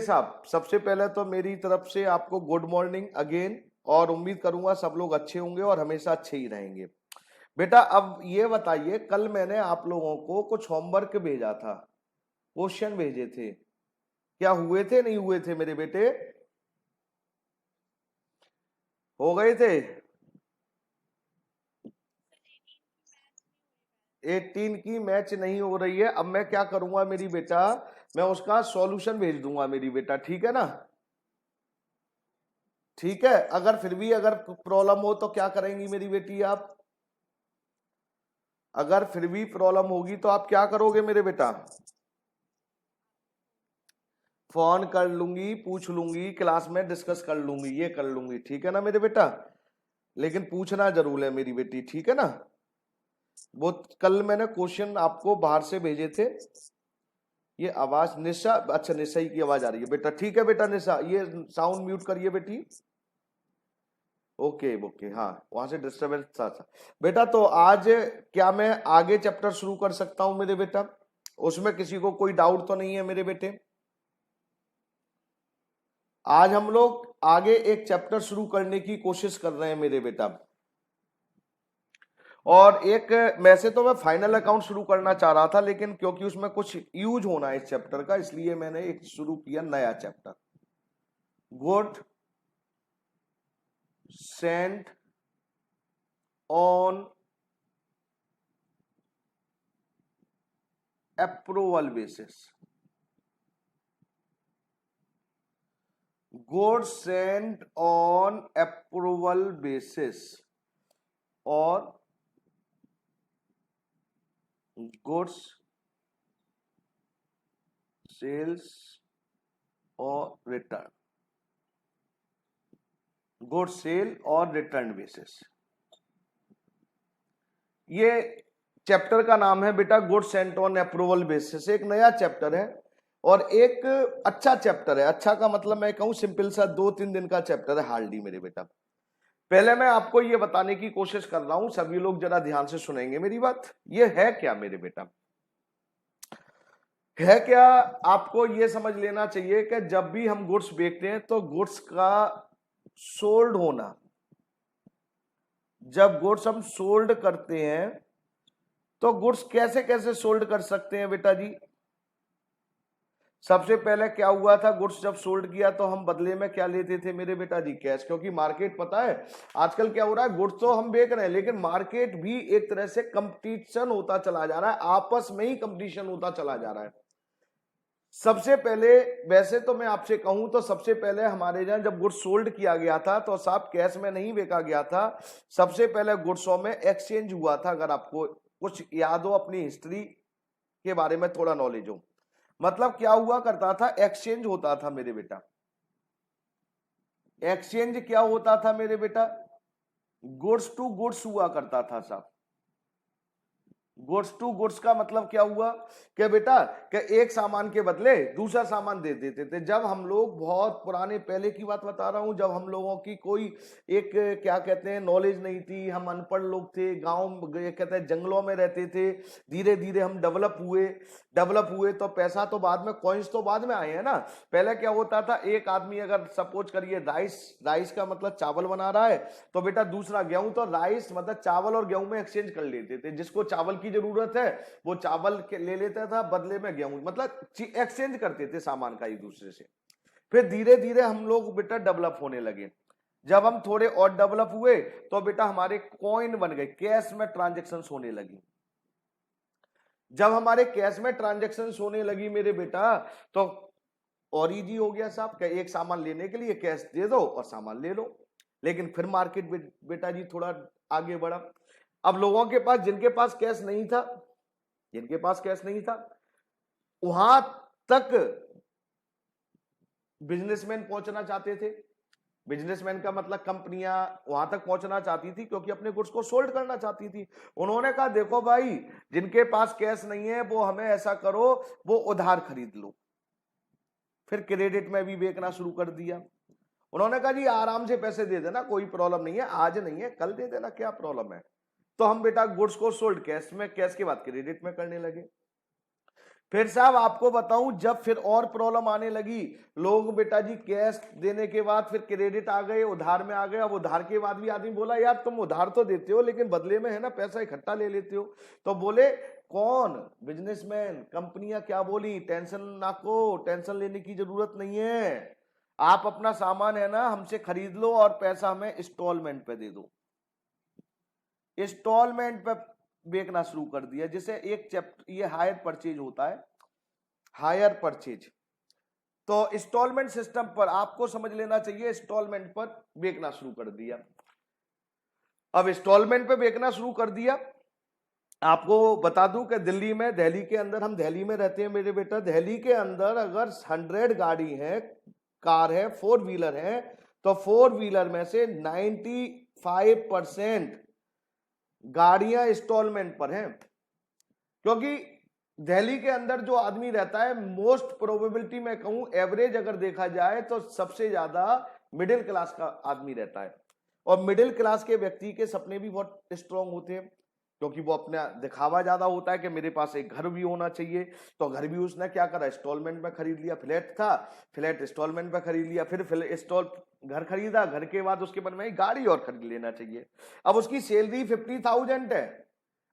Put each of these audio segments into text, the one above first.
साहब, सबसे पहले तो मेरी तरफ से आपको गुड मॉर्निंग अगेन, और उम्मीद करूंगा सब लोग अच्छे होंगे और हमेशा अच्छे ही रहेंगे। बेटा अब ये बताइए, कल मैंने आप लोगों को कुछ होमवर्क भेजा था, क्वेश्चन भेजे थे, क्या हुए थे नहीं हुए थे मेरे बेटे? हो गए थे? 18 की मैच नहीं हो रही है। अब मैं क्या करूंगा मेरी बेटा, मैं उसका सॉल्यूशन भेज दूंगा मेरी बेटा, ठीक है ना? ठीक है, अगर फिर भी अगर प्रॉब्लम हो तो क्या करेंगी मेरी बेटी आप? अगर फिर भी प्रॉब्लम होगी तो आप क्या करोगे मेरे बेटा? फोन कर लूंगी, पूछ लूंगी, क्लास में डिस्कस कर लूंगी, ये कर लूंगी, ठीक है ना मेरे बेटा? लेकिन पूछना जरूर है मेरी बेटी, ठीक है ना? वो कल मैंने क्वेश्चन आपको बाहर से भेजे थे। ये आवाज निशा, अच्छा निशा ही की आवाज आ रही है बेटा, ठीक है बेटा निशा, ये साउंड म्यूट करिए बेटी। ओके ओके, हाँ वहां से डिस्टरबेंस था बेटा। तो आज क्या मैं आगे चैप्टर शुरू कर सकता हूं मेरे बेटा? उसमें किसी को कोई डाउट तो नहीं है मेरे बेटे? आज हम लोग आगे एक चैप्टर शुरू करने की कोशिश कर रहे हैं मेरे बेटा, और एक वैसे तो मैं फाइनल अकाउंट शुरू करना चाह रहा था, लेकिन क्योंकि उसमें कुछ यूज होना है इस चैप्टर का, इसलिए मैंने एक शुरू किया नया chapter, good Saint on approval basis. Goods sent on approval basis और गुड्स सेल्स और रिटर्न, गुड सेल और रिटर्न बेसिस। ये चैप्टर का नाम है बेटा good Saint on approval basis. एक नया चैप्टर है और एक अच्छा चैप्टर है। अच्छा का मतलब मैं कहूं सिंपल सा 2-3 दिन का चैप्टर है हार्डली मेरे बेटा। पहले मैं आपको ये बताने की कोशिश कर रहा हूं, सभी लोग जरा ध्यान से सुनेंगे मेरी बात। ये है क्या मेरे बेटा? है क्या? आपको ये समझ लेना चाहिए कि जब भी हम गुड्स बेचते हैं तो गुड्स का सोल्ड होना, जब गुड्स हम सोल्ड करते हैं तो गुड्स कैसे कैसे सोल्ड कर सकते हैं बेटा जी? सबसे पहले क्या हुआ था, गुड्स जब सोल्ड किया तो हम बदले में क्या लेते थे मेरे बेटा जी? कैश। क्योंकि मार्केट पता है आजकल क्या हो रहा है, गुड्स तो हम बेच रहे हैं लेकिन मार्केट भी एक तरह से कंपटीशन होता चला जा रहा है, आपस में ही कंपटीशन होता चला जा रहा है। सबसे पहले वैसे तो मैं आपसे कहूं तो सबसे पहले हमारे यहां जब गुड्स सोल्ड किया गया था तो साहब कैश में नहीं बेचा गया था। सबसे पहले गुड्सों में एक्सचेंज हुआ था। अगर आपको कुछ याद हो, अपनी हिस्ट्री के बारे में थोड़ा नॉलेज हो, मतलब क्या हुआ करता था, एक्सचेंज होता था मेरे बेटा। एक्सचेंज क्या होता था मेरे बेटा? गुड्स टू गुड्स हुआ करता था साहब। गुड्स टू गुड्स का मतलब क्या हुआ कि बेटा कि एक सामान के बदले दूसरा सामान दे देते थे। जब हम लोग बहुत पुराने पहले की बात बता रहा हूं, जब हम लोगों की कोई एक क्या कहते हैं नॉलेज नहीं थी, हम अनपढ़ लोग थे, गांव कहते हैं जंगलों में रहते थे, धीरे धीरे हम डेवलप हुए तो पैसा तो बाद में, कॉइन्स तो बाद में आए हैं ना। पहले क्या होता था, एक आदमी अगर सपोज करिए राइस का मतलब चावल बना रहा है तो बेटा दूसरा गेहूं, तो राइस मतलब चावल और गेहूं में एक्सचेंज कर लेते थे। जिसको चावल की जरूरत है वो चावल ले लेता था, बदले में गेहूं, मतलब एक्सचेंज करते थे सामान का एक दूसरे से। फिर धीरे धीरे हम लोग बेटा डेवलप होने लगे। जब हम थोड़े और डेवलप हुए तो बेटा हमारे कॉइन बन गए, कैश में ट्रांजेक्शन होने लगी। जब हमारे कैश में ट्रांजेक्शन होने लगी मेरे बेटा तो और इजी हो गया साहब, एक सामान लेने के लिए कैश दे दो और सामान ले लो। लेकिन फिर मार्केट बेटा जी थोड़ा आगे बढ़ा। अब लोगों के पास, जिनके पास कैश नहीं था, जिनके पास कैश नहीं था वहां तक बिजनेसमैन पहुंचना चाहते थे। बिजनेसमैन का मतलब कंपनियां वहां तक पहुंचना चाहती थी क्योंकि अपने गुड्स को सोल्ड करना चाहती थी। उन्होंने कहा देखो भाई, जिनके पास कैश नहीं है वो हमें ऐसा करो, वो उधार खरीद लो। फिर क्रेडिट में भी बेचना शुरू कर दिया। उन्होंने कहा जी आराम से पैसे दे देना, कोई प्रॉब्लम नहीं है, आज नहीं है कल दे देना, क्या प्रॉब्लम है। तो हम बेटा गुड्स को सोल्ड कैश में, कैश के बाद क्रेडिट में करने लगे। फिर साहब आपको बताऊं, जब फिर और प्रॉब्लम आने लगी, लोग बेटा जी कैश देने के बाद फिर क्रेडिट आ गए, उधार में आ गए। अब उधार के बाद भी आदमी बोला यार तुम उधार तो देते हो लेकिन बदले में है ना पैसा इकट्ठा ले लेते हो। तो बोले कौन? बिजनेसमैन, कंपनियां क्या बोली, टेंशन ना को, टेंशन लेने की जरूरत नहीं है, आप अपना सामान है ना हमसे खरीद लो और पैसा हमें इंस्टॉलमेंट पे दे दो। इंस्टॉलमेंट पे बेचना शुरू कर दिया। जैसे एक चैप्टर ये हायर परचेज होता है, हायर परचेज, तो इंस्टॉलमेंट सिस्टम पर आपको समझ लेना चाहिए, इंस्टॉलमेंट पर बेचना शुरू कर दिया। अब इंस्टॉलमेंट पे बेचना शुरू कर दिया। आपको बता दूं कि दिल्ली में, दिल्ली के अंदर, हम दिल्ली में रहते हैं मेरे बेटा, दिल्ली के अंदर अगर 100 गाड़ी है, कार है, 4 व्हीलर है, तो 4 व्हीलर में से 95% गाड़ियां इंस्टॉलमेंट पर हैं। क्योंकि दिल्ली के अंदर जो आदमी रहता है, मोस्ट प्रोबेबिलिटी मैं कहूं एवरेज अगर देखा जाए तो सबसे ज्यादा मिडिल क्लास का आदमी रहता है। और मिडिल क्लास के व्यक्ति के सपने भी बहुत स्ट्रांग होते हैं, क्योंकि वो अपना दिखावा ज्यादा होता है कि मेरे पास एक घर भी होना चाहिए। तो घर भी उसने क्या करा, इंस्टॉलमेंट में खरीद लिया। फ्लैट था, फ्लैट इंस्टॉलमेंट में खरीद लिया। फिर घर खरीदा, घर के बाद उसके मन में गाड़ी और खरीद लेना चाहिए। अब उसकी सैलरी 50,000 है।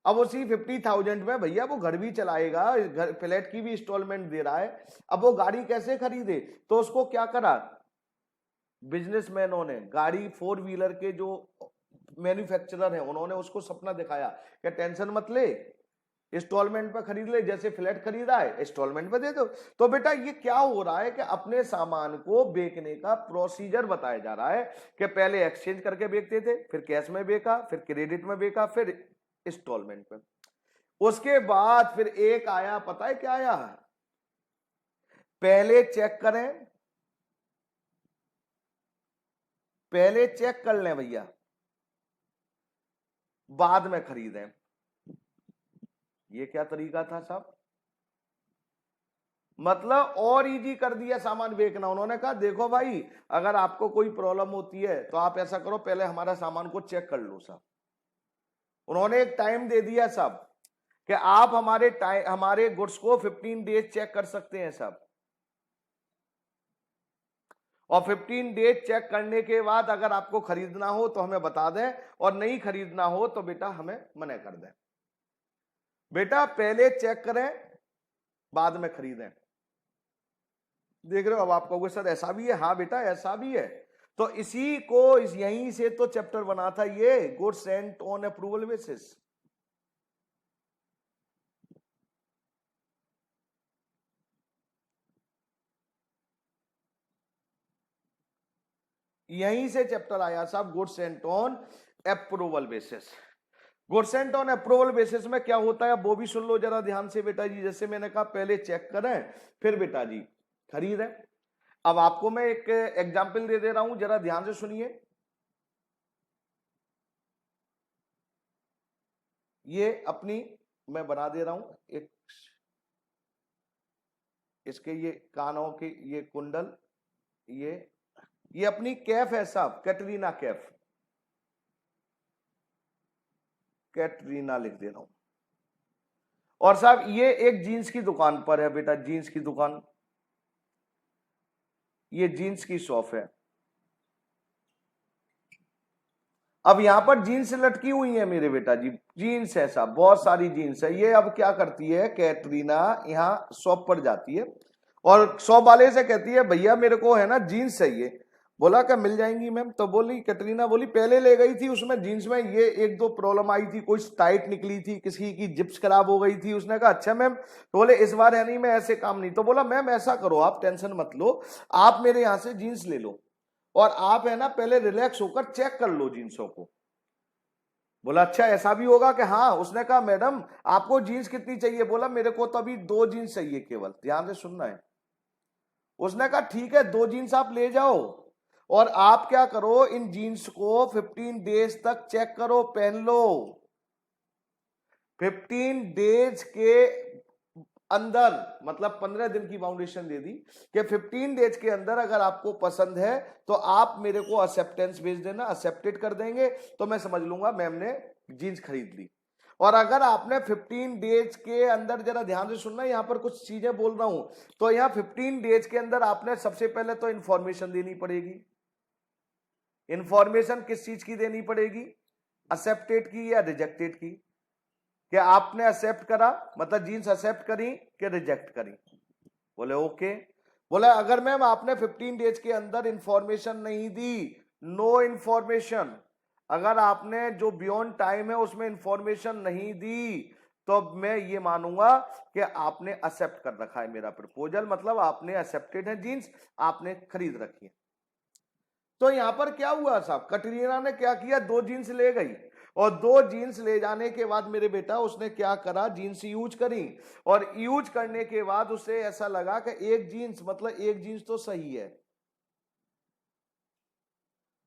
अब उसी 50,000 में भैया वो घर भी चलाएगा, घर फ्लैट की भी इंस्टॉलमेंट दे रहा है, अब वो गाड़ी कैसे खरीदे? तो उसको क्या करा, बिजनेसमैनों ने, गाड़ी 4 व्हीलर के जो मैन्युफैक्चरर हैं उन्होंने उसको सपना दिखाया कि टेंशन मत ले, इंस्टॉलमेंट पे खरीद ले, जैसे फ्लैट खरीदा है इंस्टॉलमेंट पे दे दो। तो बेटा ये क्या हो रहा है कि अपने सामान को बेचने का प्रोसीजर बताया जा रहा है कि पहले एक्सचेंज करके बेचते थे, फिर कैश में बेचा, फिर क्रेडिट में बेचा, फिर इंस्टॉलमेंट पे। उसके बाद फिर एक आया, पता है क्या आया, पहले चेक करें, पहले चेक कर लें भैया, बाद में खरीदें। ये क्या तरीका था साहब? मतलब और इजी कर दिया सामान बेचना। उन्होंने कहा देखो भाई, अगर आपको कोई प्रॉब्लम होती है तो आप ऐसा करो, पहले हमारा सामान को चेक कर लो साहब। उन्होंने एक टाइम दे दिया साहब कि आप हमारे गुड्स को 15 डेज चेक कर सकते हैं साहब। और 15 डेज चेक करने के बाद अगर आपको खरीदना हो तो हमें बता दें, और नहीं खरीदना हो तो बेटा हमें मना कर दें। बेटा पहले चेक करें, बाद में खरीदें। देख रहे हो? अब आप कहोगे सर ऐसा भी है? हाँ बेटा ऐसा भी है। तो इसी को यहीं से तो चैप्टर बना था ये, goods sent on approval basis. यहीं से चैप्टर आया साहब, goods sent on approval basis. Goods sent on approval basis में क्या होता है वो भी सुन लो जरा ध्यान से बेटा जी। जैसे मैंने कहा पहले चेक करें, फिर बेटा जी खरीदें। अब आपको मैं एक एग्जाम्पल दे रहा हूं, जरा ध्यान से सुनिए। ये अपनी मैं बना दे रहा हूं एक, इसके ये कानों के ये कुंडल, ये अपनी कैफ है साहब, कैटरीना कैफ, कैटरीना लिख दे रहा हूं। और साहब ये एक जीन्स की दुकान पर है बेटा, जीन्स की दुकान, ये जीन्स की शॉप है। अब यहां पर जीन्स लटकी हुई है मेरे बेटा जी, जीन्स है साहब, बहुत सारी जीन्स है। ये अब क्या करती है कैटरीना, यहाँ शॉप पर जाती है और शॉप वाले से कहती है भैया मेरे को है ना जीन्स चाहिए। बोला क्या मिल जाएंगी मैम? तो बोली कैटरीना, बोली पहले ले गई थी उसमें जीन्स में ये एक दो प्रॉब्लम आई थी, कोई टाइट निकली थी, किसी की जिप्स खराब हो गई थी। उसने कहा अच्छा मैम। तो बोले इस बार है नहीं, मैं ऐसे काम नहीं। तो बोला मैम ऐसा करो, आप टेंशन मत लो, आप मेरे यहाँ से जीन्स ले लो और आप है ना पहले रिलैक्स होकर चेक कर लो जीन्सों को। बोला अच्छा ऐसा भी होगा कि हाँ। उसने कहा मैडम आपको जीन्स कितनी चाहिए? बोला मेरे को तो अभी 2 जीन्स चाहिए केवल, ध्यान से सुनना है। उसने कहा ठीक है 2 जीन्स आप ले जाओ और आप क्या करो, इन जीन्स को 15 डेज तक चेक करो, पहन लो। 15 डेज के अंदर, मतलब 15 दिन की बाउंडेशन दे दी कि 15 डेज के अंदर अगर आपको पसंद है तो आप मेरे को एक्सेप्टेंस भेज देना, एक्सेप्टेड कर देंगे तो मैं समझ लूंगा मैम ने जीन्स खरीद ली। और अगर आपने 15 डेज के अंदर, जरा ध्यान से सुनना, यहां पर कुछ चीजें बोल रहा हूं, तो यहां 15 डेज के अंदर आपने सबसे पहले तो इंफॉर्मेशन देनी पड़ेगी। इंफॉर्मेशन किस चीज की देनी पड़ेगी? एक्सेप्टेड की या रिजेक्टेड की? कि आपने एक्सेप्ट करा, मतलब जीन्स एक्सेप्ट करी कि रिजेक्ट करी? बोले ओके। बोले अगर मैम आपने 15 डेज के अंदर इंफॉर्मेशन नहीं दी, नो इंफॉर्मेशन, अगर आपने जो बियॉन्ड टाइम है उसमें इंफॉर्मेशन नहीं दी, तो मैं ये मानूंगा कि आपने एक्सेप्ट कर रखा है मेरा प्रपोजल, मतलब आपने एक्सेप्टेड है जीन्स, आपने खरीद रखी है। तो यहां पर क्या हुआ साहब, कटरीना ने क्या किया, 2 जीन्स ले गई, और 2 जीन्स ले जाने के बाद मेरे बेटा उसने क्या करा, जीन्स यूज करी, और यूज करने के बाद उसे ऐसा लगा कि एक जीन्स, मतलब एक जीन्स तो सही है,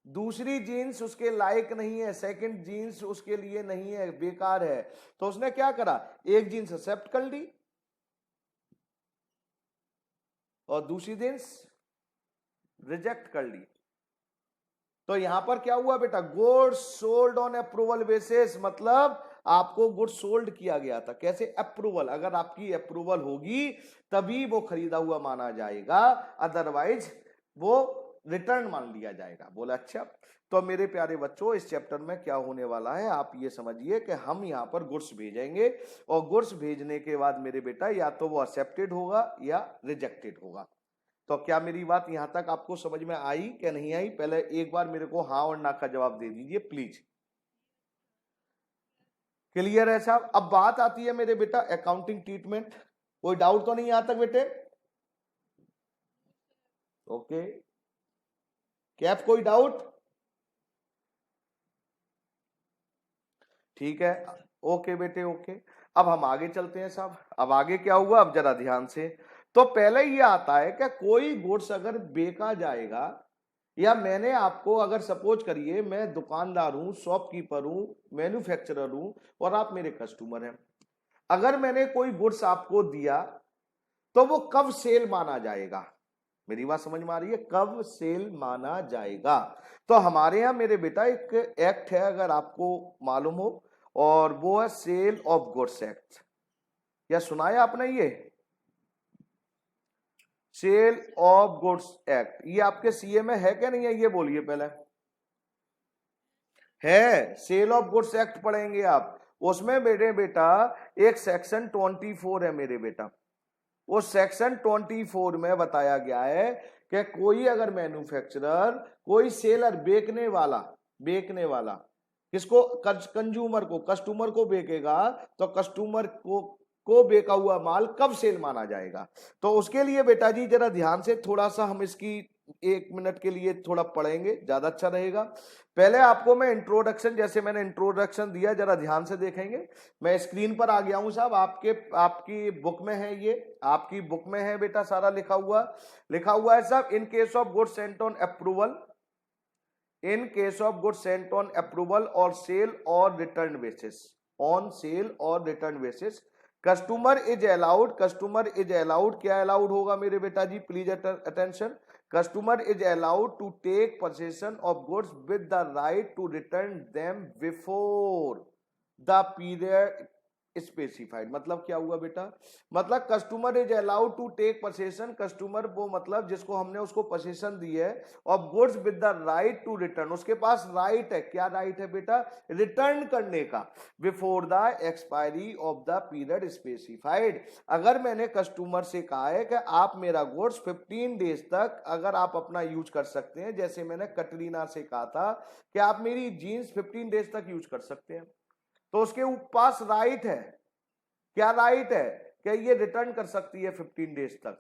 दूसरी जीन्स उसके लायक नहीं है, सेकंड जीन्स उसके लिए नहीं है, बेकार है। तो उसने क्या करा, एक जीन्स एक्सेप्ट कर ली और दूसरी जीन्स रिजेक्ट कर ली। तो यहां पर क्या हुआ बेटा, goods sold on approval basis, मतलब आपको गुड्स सोल्ड किया गया था। कैसे? अप्रूवल, अगर आपकी अप्रूवल होगी तभी वो खरीदा हुआ माना जाएगा, अदरवाइज वो रिटर्न मान लिया जाएगा। बोला अच्छा। तो मेरे प्यारे बच्चों, इस चैप्टर में क्या होने वाला है आप ये समझिए कि हम यहाँ पर गुड्स भेजेंगे, और गुड्स भेजने के बाद मेरे बेटा या तो वो एक्सेप्टेड होगा या रिजेक्टेड होगा। तो क्या मेरी बात यहां तक आपको समझ में आई क्या नहीं आई? पहले एक बार मेरे को हाँ और ना का जवाब दे दीजिए प्लीज। क्लियर है साहब? अब बात आती है मेरे बेटा अकाउंटिंग ट्रीटमेंट। कोई डाउट तो नहीं यहां तक बेटे? ओके, कैफ कोई डाउट? ठीक है, ओके बेटे ओके। अब हम आगे चलते हैं साहब। अब आगे क्या हुआ, अब जरा ध्यान से। तो पहले ये आता है कि कोई गुड्स अगर बेचा जाएगा, या मैंने आपको, अगर सपोज करिए मैं दुकानदार हूं, शॉपकीपर हूं, मैन्युफैक्चरर हूं, और आप मेरे कस्टमर हैं, अगर मैंने कोई गुड्स आपको दिया तो वो कब सेल माना जाएगा? मेरी बात समझ में आ रही है? कब सेल माना जाएगा? तो हमारे यहां मेरे बेटा एक एक्ट है, अगर आपको मालूम हो, और वो है सेल ऑफ गुड्स एक्ट। या सुनाया आपने ये सेल ऑफ गुड्स एक्ट? ये आपके सीए में है क्या नहीं है, ये बोलिए पहले। है, सेल ऑफ गुड्स एक्ट पढ़ेंगे आप। उसमें मेरे बेटा एक सेक्शन 24 है मेरे बेटा। वो सेक्शन 24 में बताया गया है कि कोई अगर मैन्युफैक्चरर, कोई सेलर, बेचने वाला किसको? कंज्यूमर को, कस्टमर को बेचेगा, तो कस्टमर को बेचा हुआ माल कब सेल माना जाएगा? तो उसके लिए बेटा जी जरा ध्यान से, थोड़ा सा हम इसकी 1 मिनट के लिए थोड़ा पढ़ेंगे, ज्यादा अच्छा रहेगा। पहले आपको मैं इंट्रोडक्शन, जैसे मैंने इंट्रोडक्शन दिया, जरा ध्यान से देखेंगे। मैं स्क्रीन पर आ गया हूं साहब, आपकी बुक में है, ये आपकी बुक में है बेटा, सारा लिखा हुआ है साहब। In case of goods sent on approval, in case of goods sent on approval और सेल और रिटर्न बेसिस, ऑन सेल और return basis, customer is allowed, क्या अलाउड होगा मेरे बेटा जी? Please attention. Customer is allowed to take possession of goods with the right to return them before the period specified. मतलब क्या हुआ बेटा? मतलब customer is allowed to take possession, customer वो मतलब जिसको हमने उसको पोजेशन दी है, of goods with the right to return, उसके पास राइट है। क्या राइट है बेटा? रिटर्न करने का, before the expiry of the period specified. अगर मैंने कस्टमर से कहा है कि आप मेरा गुड्स 15 डेज तक अगर आप अपना यूज कर सकते हैं, जैसे मैंने कटरीना से कहा था कि आप मेरी जीन्स 15 डेज तक यूज कर सकते हैं, तो उसके पास राइट है। क्या राइट है? कि ये रिटर्न कर सकती है 15 डेज तक,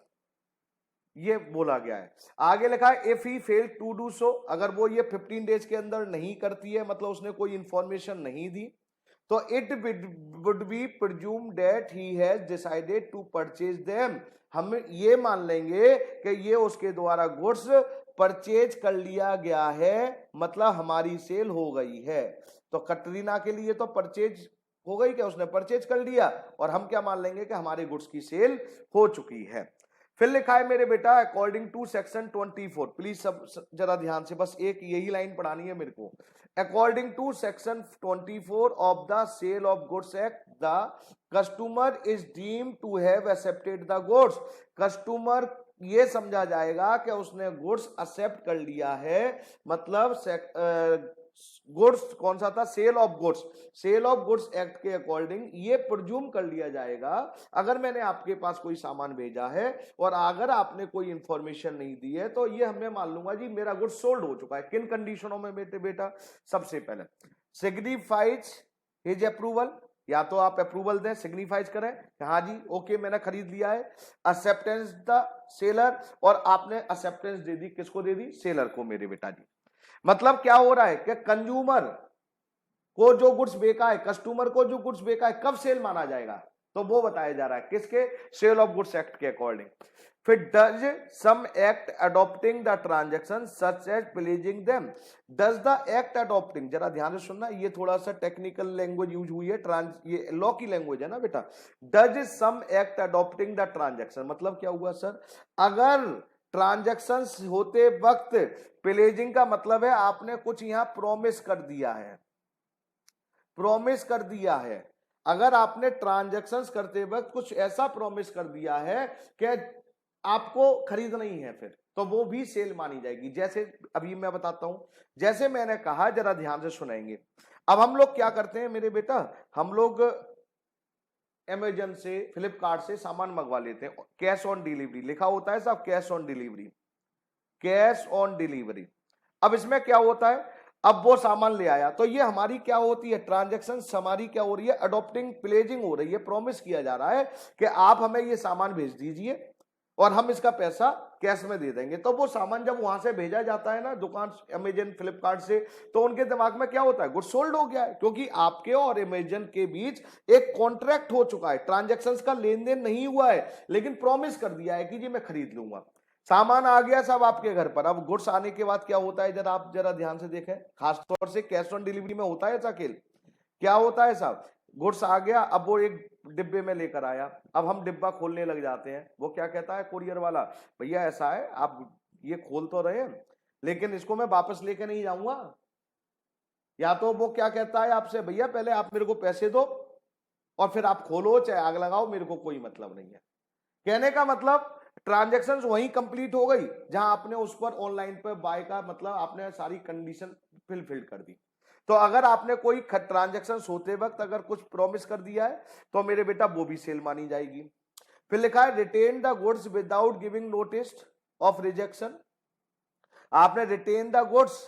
ये बोला गया है। आगे लिखा है if he fail to do so, अगर वो ये 15 डेज के अंदर नहीं करती है, मतलब उसने कोई इंफॉर्मेशन नहीं दी, तो it would be presume that he has decided to purchase them, हम ये मान लेंगे कि ये उसके द्वारा गुड्स परचेज कर लिया गया है, मतलब हमारी सेल हो गई है। तो कटरीना के लिए तो परचेज हो गई, क्या उसने परचेज कर लिया, और हम क्या मान लेंगे कि हमारे गुड्स की सेल हो चुकी है। फिर लिखा है मेरे बेटा अकॉर्डिंग टू सेक्शन 24, प्लीज सब जरा ध्यान से, बस एक यही लाइन पढ़ानी है मेरे को। According to section 24 of the sale of goods act, the customer is deemed to have accepted the goods. Customer ये समझा जाएगा कि उसने गुड्स एक्सेप्ट कर लिया है, मतलब गुड्स कौन सा था, sale of goods. Sale of goods act के अकॉर्डिंग ये प्रिज्यूम कर लिया जाएगा, अगर मैंने आपके पास कोई सामान भेजा है और अगर आपने कोई इंफॉर्मेशन नहीं दी है तो ये हमें मान लूंगा जी मेरा गुड्स सोल्ड हो चुका है। किन कंडीशनों में बेटा, सबसे पहले सिग्निफाइज हिज अप्रूवल, या तो आप अप्रूवल दें, सिग्निफाइज करें हाँ जी ओके मैंने खरीद लिया है। एक्सेप्टेंस द सेलर, और आपने एक्सेप्टेंस दे दी, किसको दे दी, सेलर को मेरे बेटा जी। मतलब क्या हो रहा है कि कंज्यूमर को जो गुड्स बेचा है, कस्टमर को जो गुड्स बेचा है, कब सेल माना जाएगा, तो वो बताया जा रहा है किसके, सेल ऑफ गुड्स एक्ट के अकॉर्डिंग। फिर does some act adopting the transaction such as pledging them. Does the act adopting, जरा ध्यान से सुनना, ये थोड़ा सा टेक्निकल लैंग्वेज यूज हुई है, ये लॉ की लैंग्वेज है ना बेटा। Does some act adopting the transaction, मतलब क्या हुआ सर, अगर ट्रांजैक्शंस होते वक्त, प्लेजिंग का मतलब है आपने कुछ यहां प्रॉमिस कर दिया है, प्रॉमिस कर दिया है, अगर आपने ट्रांजैक्शंस करते वक्त कुछ ऐसा प्रॉमिस कर दिया है कि आपको खरीदना ही है, फिर तो वो भी सेल मानी जाएगी। जैसे अभी मैं बताता हूं, जैसे मैंने कहा, जरा ध्यान से सुनेंगे। अब हम लोग क्या करते हैं मेरे बेटा, हम लोग अमेजन से, फ्लिपकार्ट से सामान मंगवा लेते हैं, कैश ऑन डिलीवरी लिखा होता है साहब, cash on delivery, cash on delivery. अब इसमें क्या होता है, अब वो सामान ले आया तो ये हमारी क्या होती है, ट्रांजैक्शन हमारी क्या हो रही है, अडॉप्टिंग, प्लेजिंग हो रही है, प्रॉमिस किया जा रहा है कि आप हमें ये सामान भेज दीजिए और हम इसका पैसा कैश में दे देंगे। तो वो सामान जब वहां से भेजा जाता है ना दुकान, अमेजन फ्लिपकार्ट से, तो उनके दिमाग में क्या होता है, गुड सोल्ड हो गया है, क्योंकि आपके और अमेजन के बीच एक कॉन्ट्रैक्ट हो चुका है, ट्रांजैक्शंस का लेन देन नहीं हुआ है, लेकिन प्रॉमिस कर दिया है कि जी मैं खरीद लूंगा। सामान आ गया सब आपके घर पर। अब गुड्स आने के बाद क्या होता है, जरा आप जरा ध्यान से देखें, खासतौर से कैश ऑन डिलीवरी में होता है ऐसा खेल। क्या होता है साहब, गुड्स आ गया, अब वो एक डिब्बे में लेकर आया, अब हम डिब्बा खोलने लग जाते हैं, वो क्या कहता है कुरियर वाला, भैया ऐसा है आप ये खोल तो रहे लेकिन इसको मैं वापस लेके नहीं जाऊंगा। या तो वो क्या कहता है आपसे, भैया पहले आप मेरे को पैसे दो और फिर आप खोलो चाहे आग लगाओ, मेरे को कोई मतलब नहीं है। कहने का मतलब ट्रांजैक्शंस वहीं कंप्लीट हो गई जहां आपने उस पर ऑनलाइन पर बाय का मतलब आपने सारी कंडीशन फिल कर दी। तो अगर आपने कोई ट्रांजैक्शंस होते वक्त अगर कुछ प्रॉमिस कर दिया है तो मेरे बेटा वो भी सेल मानी जाएगी। फिर लिखा है retain the goods without giving notice of rejection. आपने retain the goods,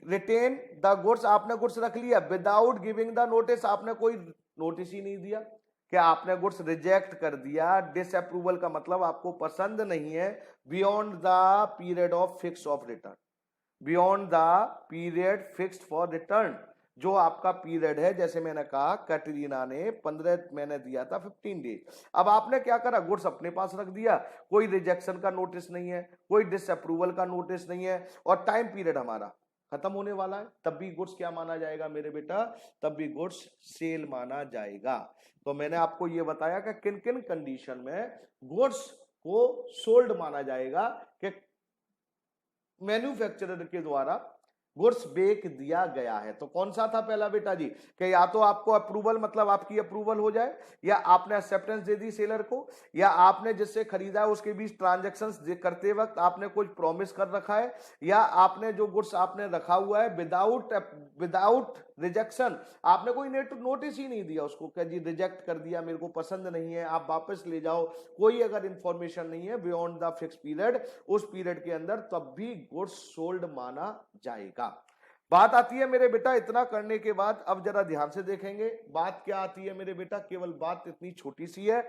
retain the goods, आपने गुड्स रख लिया विदाउट गिविंग द नोटिस, आपने कोई नोटिस ही नहीं दिया कि आपने गुड्स रिजेक्ट कर दिया। डिसअप्रूवल का मतलब आपको पसंद नहीं है, beyond the period of fix of return, beyond the period fixed for return, जो आपका पीरियड है, जैसे मैंने कहा कैटरीना ने 15 मैंने दिया था 15 डेज। अब आपने क्या करा, गुड्स अपने पास रख दिया, कोई रिजेक्शन का नोटिस नहीं है, कोई डिसअप्रूवल का नोटिस नहीं है, और टाइम पीरियड हमारा खत्म होने वाला है, तब भी गुड्स क्या माना जाएगा मेरे बेटा, तब भी गुड्स सेल माना जाएगा। तो मैंने आपको यह बताया कि किन किन कंडीशन में गुड्स को सोल्ड माना जाएगा, कि मैन्युफैक्चरर के द्वारा गुड्स बेच दिया गया है। तो कौन सा था पहला बेटा जी, कि या तो आपको अप्रूवल मतलब आपकी अप्रूवल हो जाए, या आपने एक्सेप्टेंस दे दी सेलर को, या आपने जिससे खरीदा है उसके बीच ट्रांजैक्शंस करते वक्त आपने कुछ प्रॉमिस कर रखा है, या आपने जो गुड्स आपने रखा हुआ है विदाउट रिजेक्शन, आपने कोई नोटिस ही नहीं दिया उसको कि जी रिजेक्ट कर दिया, मेरे को पसंद नहीं है, आप वापस ले जाओ, कोई अगर इंफॉर्मेशन नहीं है बियॉन्ड द फिक्स पीरियड, उस पीरियड के अंदर, तब भी गुड्स सोल्ड माना जाएगा। बात आती है मेरे बेटा, इतना करने के बाद अब जरा ध्यान से देखेंगे, बात क्या आती है मेरे बेटा, केवल बात इतनी छोटी सी है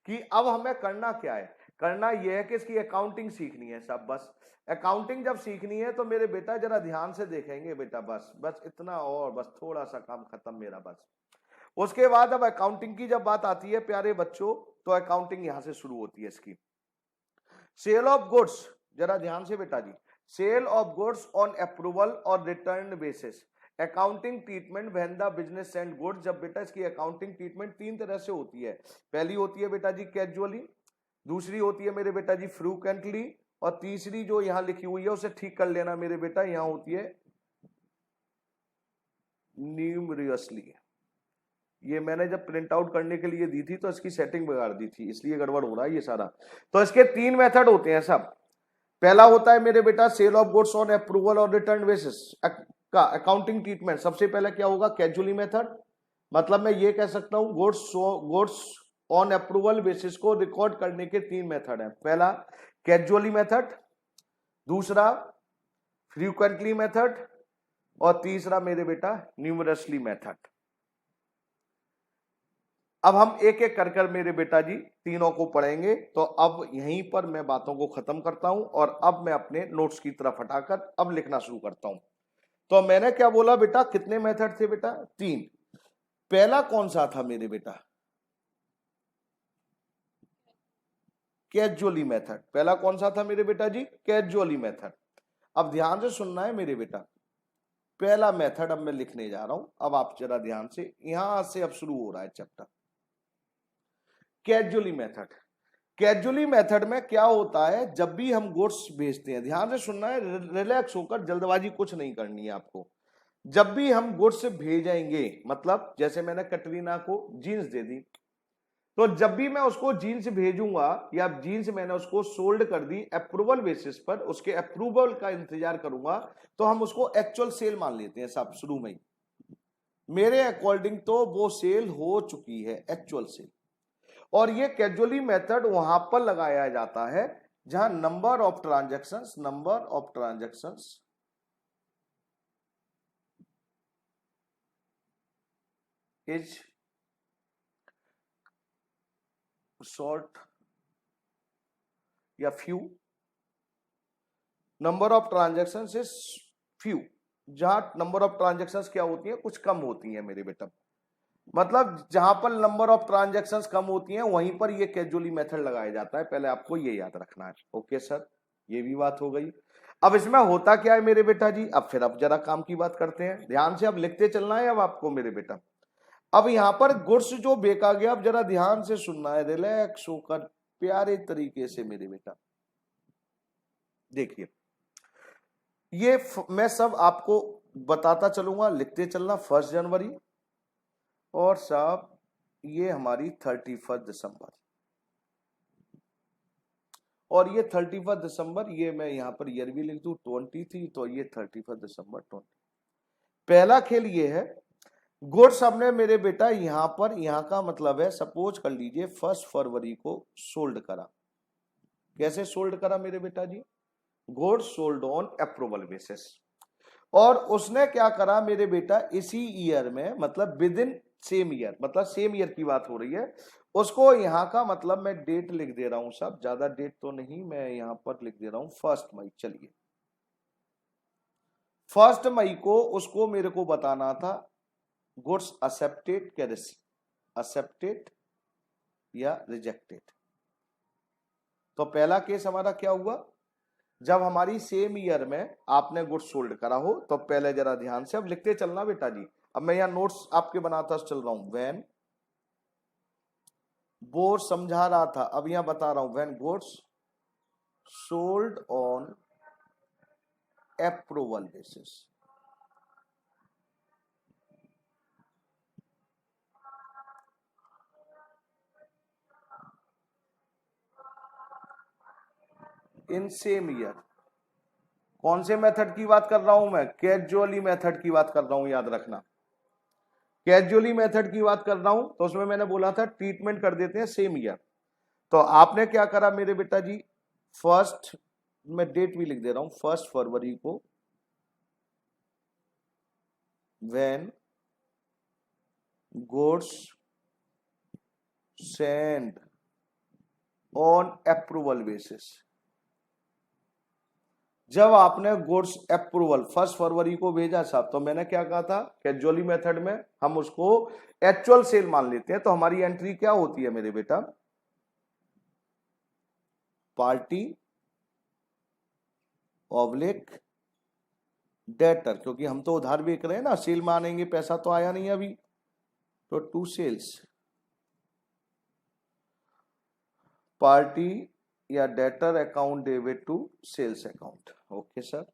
कि अब हमें करना क्या है, करना यह है कि इसकी अकाउंटिंग सीखनी है सब, बस अकाउंटिंग जब सीखनी है तो मेरे बेटा जरा ध्यान से देखेंगे बेटा, बस बस इतना, और बस थोड़ा सा काम खत्म मेरा बस। उसके बाद अब अकाउंटिंग की जब बात आती है प्यारे बच्चों, तो अकाउंटिंग यहां से शुरू होती है इसकी। सेल ऑफ गुड्स, जरा ध्यान से बेटा जी, sale of goods on approval और return basis, accounting treatment when the business send goods. जब बेटा इसकी अकाउंटिंग ट्रीटमेंट तीन तरह से होती है, पहली होती है बेटा जी कैजुअली, दूसरी होती है मेरे बेटा जी फ्रीक्वेंटली, और तीसरी जो यहां लिखी हुई है उसे ठीक कर लेना मेरे बेटा, यहां होती है न्यूमरसली। ये मैंने जब प्रिंट आउट करने के लिए दी थी तो इसकी सेटिंग बिगाड़ दी थी, इसलिए गड़बड़ हो रहा है ये सारा। तो इसके 3 मेथड होते हैं सब। पहला होता है मेरे बेटा sale of goods on approval और रिटर्न बेसिस का अकाउंटिंग ट्रीटमेंट। सबसे पहले क्या होगा, कैजुअली मेथड, मतलब मैं ये कह सकता हूं गुड्स ऑन अप्रूवल बेसिस को रिकॉर्ड करने के 3 मेथड है। पहला कैजुअली मेथड, दूसरा फ्रीक्वेंटली मेथड, और तीसरा मेरे बेटा न्यूमरसली मेथड। अब हम एक एक कर कर मेरे बेटा जी तीनों को पढ़ेंगे। तो अब यहीं पर मैं बातों को खत्म करता हूं और अब मैं अपने नोट्स की तरफ हटाकर अब लिखना शुरू करता हूं। तो मैंने क्या बोला बेटा, कितने मेथड थे बेटा, 3। पहला कौन सा था मेरे बेटा, कैजुअली मेथड। पहला कौन सा था मेरे बेटा जी, कैजुअली मेथड। अब ध्यान से सुनना है मेरे बेटा, पहला मेथड अब मैं लिखने जा रहा हूं। अब आप जरा ध्यान से, यहां से अब शुरू हो रहा है chapter. Casually method, casually method में क्या होता है, जब भी हम गुड्स भेजते हैं, ध्यान से सुनना है, रिलैक्स होकर, जल्दबाजी कुछ नहीं करनी है आपको। जब भी हम गुड्स भेजेंगे, मतलब जैसे मैंने कटरीना को जीन्स दे दी, तो जब भी मैं उसको जीन्स भेजूंगा या जीन्स मैंने उसको सोल्ड कर दी अप्रूवल बेसिस पर, उसके अप्रूवल का इंतजार करूंगा, तो हम उसको एक्चुअल सेल मान लेते हैं सब शुरू में ही। मेरे अकॉर्डिंग तो वो सेल हो चुकी है, एक्चुअल सेल। और ये कैजुअली मेथड वहां पर लगाया जाता है जहां number of transactions is short या few, number of transactions is few, जहां नंबर ऑफ ट्रांजैक्शंस क्या होती है, कुछ कम होती है मेरे बेटा। मतलब जहां पर नंबर ऑफ ट्रांजैक्शंस कम होती हैं वहीं पर ये कैजुअली मेथड लगाया जाता है, पहले आपको ये याद रखना है। ओके सर, ये भी बात हो गई। अब इसमें होता क्या है मेरे बेटा जी, अब जरा काम की बात करते हैं, ध्यान से अब लिखते चलना है अब आपको मेरे बेटा। अब यहां पर गुड्स जो बेचा गया, अब जरा ध्यान से सुनना है, रिलैक्स होकर प्यारे तरीके से मेरे बेटा। देखिए ये मैं सब आपको बताता चलूंगा, लिखते चलना। 1 जनवरी और साहब ये हमारी 31 दिसंबर, और ये 31 दिसंबर, ये मैं यहां पर ईयर भी लिख दूं 20 थी, तो ये 31 दिसंबर 20। पहला खेल ये है, गुड्स हमने मेरे बेटा यहां पर, यहां का मतलब है सपोज कर लीजिए 1 फरवरी को सोल्ड करा। कैसे सोल्ड करा मेरे बेटा जी, goods sold on approval basis. और उसने क्या करा मेरे बेटा, इसी ईयर में, मतलब विद इन सेम ईयर, मतलब सेम ईयर की बात हो रही है, उसको यहां का मतलब मैं डेट लिख दे रहा हूं साहब, ज्यादा डेट तो नहीं, मैं यहां पर लिख दे रहा हूं 1 मई। चलिए 1 मई को उसको मेरे को बताना था गुड्स एक्सेप्टेड क्या एक्सेप्टेड या रिजेक्टेड। तो पहला केस हमारा क्या हुआ, जब हमारी सेम ईयर में आपने गुड्स सोल्ड करा हो। तो पहले जरा ध्यान से अब लिखते चलना बेटा जी, अब मैं यहां नोट्स आपके बनाता चल रहा हूं। व्हेन, बोर्ड समझा रहा था, अब यहां बता रहा हूं, when goods sold on approval basis. In same year, कौन से मेथड की बात कर रहा हूं मैं, कैजुअली मेथड की बात कर रहा हूं, याद रखना कैजुअली मेथड की बात कर रहा हूं। तो उसमें मैंने बोला था ट्रीटमेंट कर देते हैं सेम ईयर। तो आपने क्या करा मेरे बेटा जी, फर्स्ट, मैं डेट भी लिख दे रहा हूं, 1 फरवरी को when goods send on approval basis. जब आपने गुड्स अप्रूवल 1 फरवरी को भेजा साहब, तो मैंने क्या कहा था, कैजुअली मेथड में हम उसको एक्चुअल सेल मान लेते हैं। तो हमारी एंट्री क्या होती है मेरे बेटा, पार्टी ऑब्लिक डेटर, क्योंकि हम तो उधार बेच रहे हैं ना, सेल मानेंगे, पैसा तो आया नहीं अभी, तो टू सेल्स पार्टी या debtor account debit to sales account. Okay sir,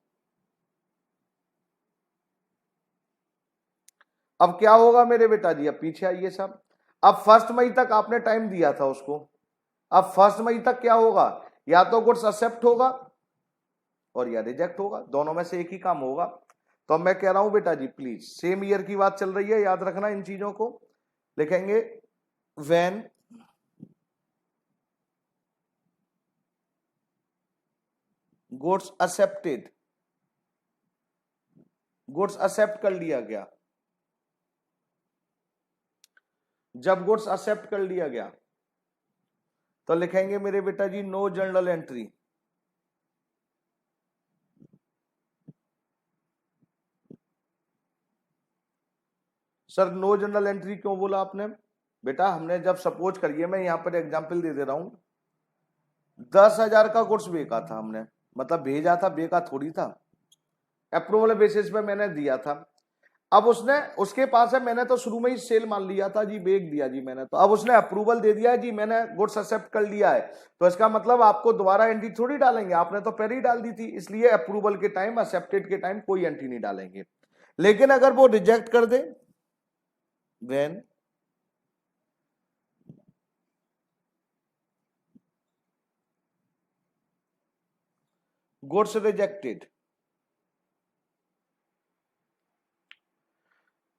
अब क्या होगा मेरे बेटा जी, अब पीछे आइए साहब। अब 1 मई तक आपने टाइम दिया था उसको, अब 1 मई तक क्या होगा, या तो गुड्स एक्सेप्ट होगा और या रिजेक्ट होगा, दोनों में से एक ही काम होगा। तो मैं कह रहा हूं बेटा जी प्लीज, सेम ईयर की बात चल रही है, याद रखना इन चीजों को। लिखेंगे when goods accepted, goods accept कर लिया गया, जब गुड्स एक्सेप्ट कर लिया गया तो लिखेंगे मेरे बेटा जी no journal entry. Sir no journal entry क्यों बोला आपने बेटा? हमने जब सपोज करिए, मैं यहां पर एग्जांपल दे दे रहा हूं, 10,000 का गुड्स बेचा था हमने, मतलब भेजा था, बेचा थोड़ी था, अप्रूवल बेसिस पे मैंने दिया था। अब उसने, उसके पास है, मैंने तो शुरू में ही सेल मान लिया था जी, बेच दिया जी मैंने, तो अब उसने अप्रूवल दे दिया जी, मैंने गुड्स एक्सेप्ट कर लिया है, तो इसका मतलब आपको दोबारा एंट्री थोड़ी डालेंगे, आपने तो पहले ही डाल दी थी, इसलिए अप्रूवल के टाइम, एक्सेप्टेड के टाइम कोई एंट्री नहीं डालेंगे। लेकिन अगर वो रिजेक्ट कर दे, when goods rejected,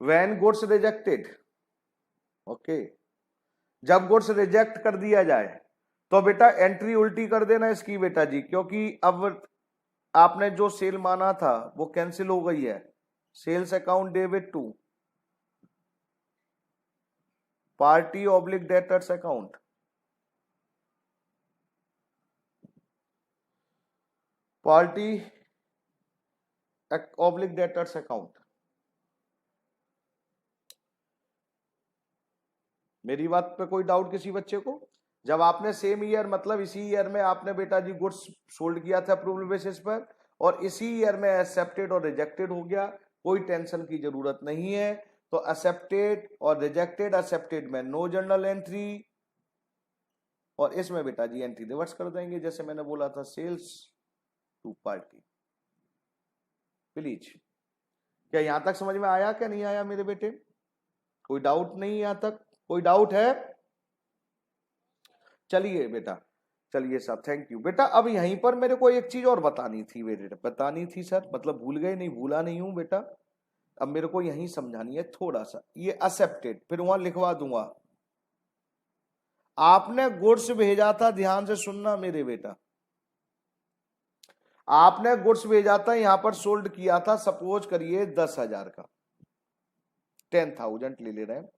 when goods rejected, okay, जब गुड्स रिजेक्ट कर दिया जाए तो बेटा एंट्री उल्टी कर देना इसकी बेटा जी, क्योंकि अब आपने जो सेल माना था वो कैंसिल हो गई है। Sales account debit to party oblique debtors account, party oblique debtors account. मेरी बात पे कोई डाउट किसी बच्चे को? जब आपने सेम ईयर, मतलब इसी ईयर में आपने बेटा जी गुड्स सोल्ड किया था अप्रूवल बेसिस पर, और इसी ईयर में एक्सेप्टेड और रिजेक्टेड हो गया, कोई टेंशन की जरूरत नहीं है। तो एक्सेप्टेड और रिजेक्टेड, एक्सेप्टेड में नो जर्नल एंट्री, और इसमें बेटा जी एंट्री रिवर्स कर देंगे, जैसे मैंने बोला था सेल्स टू पार्टी। प्लीज, क्या यहां तक समझ में आया क्या नहीं आया मेरे बेटे? कोई डाउट नहीं यहां तक? कोई डाउट है? चलिए बेटा, चलिए साहब, थैंक यू बेटा। अब यहीं पर मेरे को एक चीज और बतानी थी बेटे, बतानी थी सर, मतलब भूल गए नहीं, भूला नहीं हूं बेटा, अब मेरे को यहीं समझानी है थोड़ा सा। ये एक्सेप्टेड, फिर वहां लिखवा दूंगा, आपने गुड्स भेजा था, ध्यान से सुनना मेरे बेटा, आपने गुड्स भेजा था, यहां पर सोल्ड किया था, सपोज करिए 10,000 का, 10,000 ले ले रहे हैं,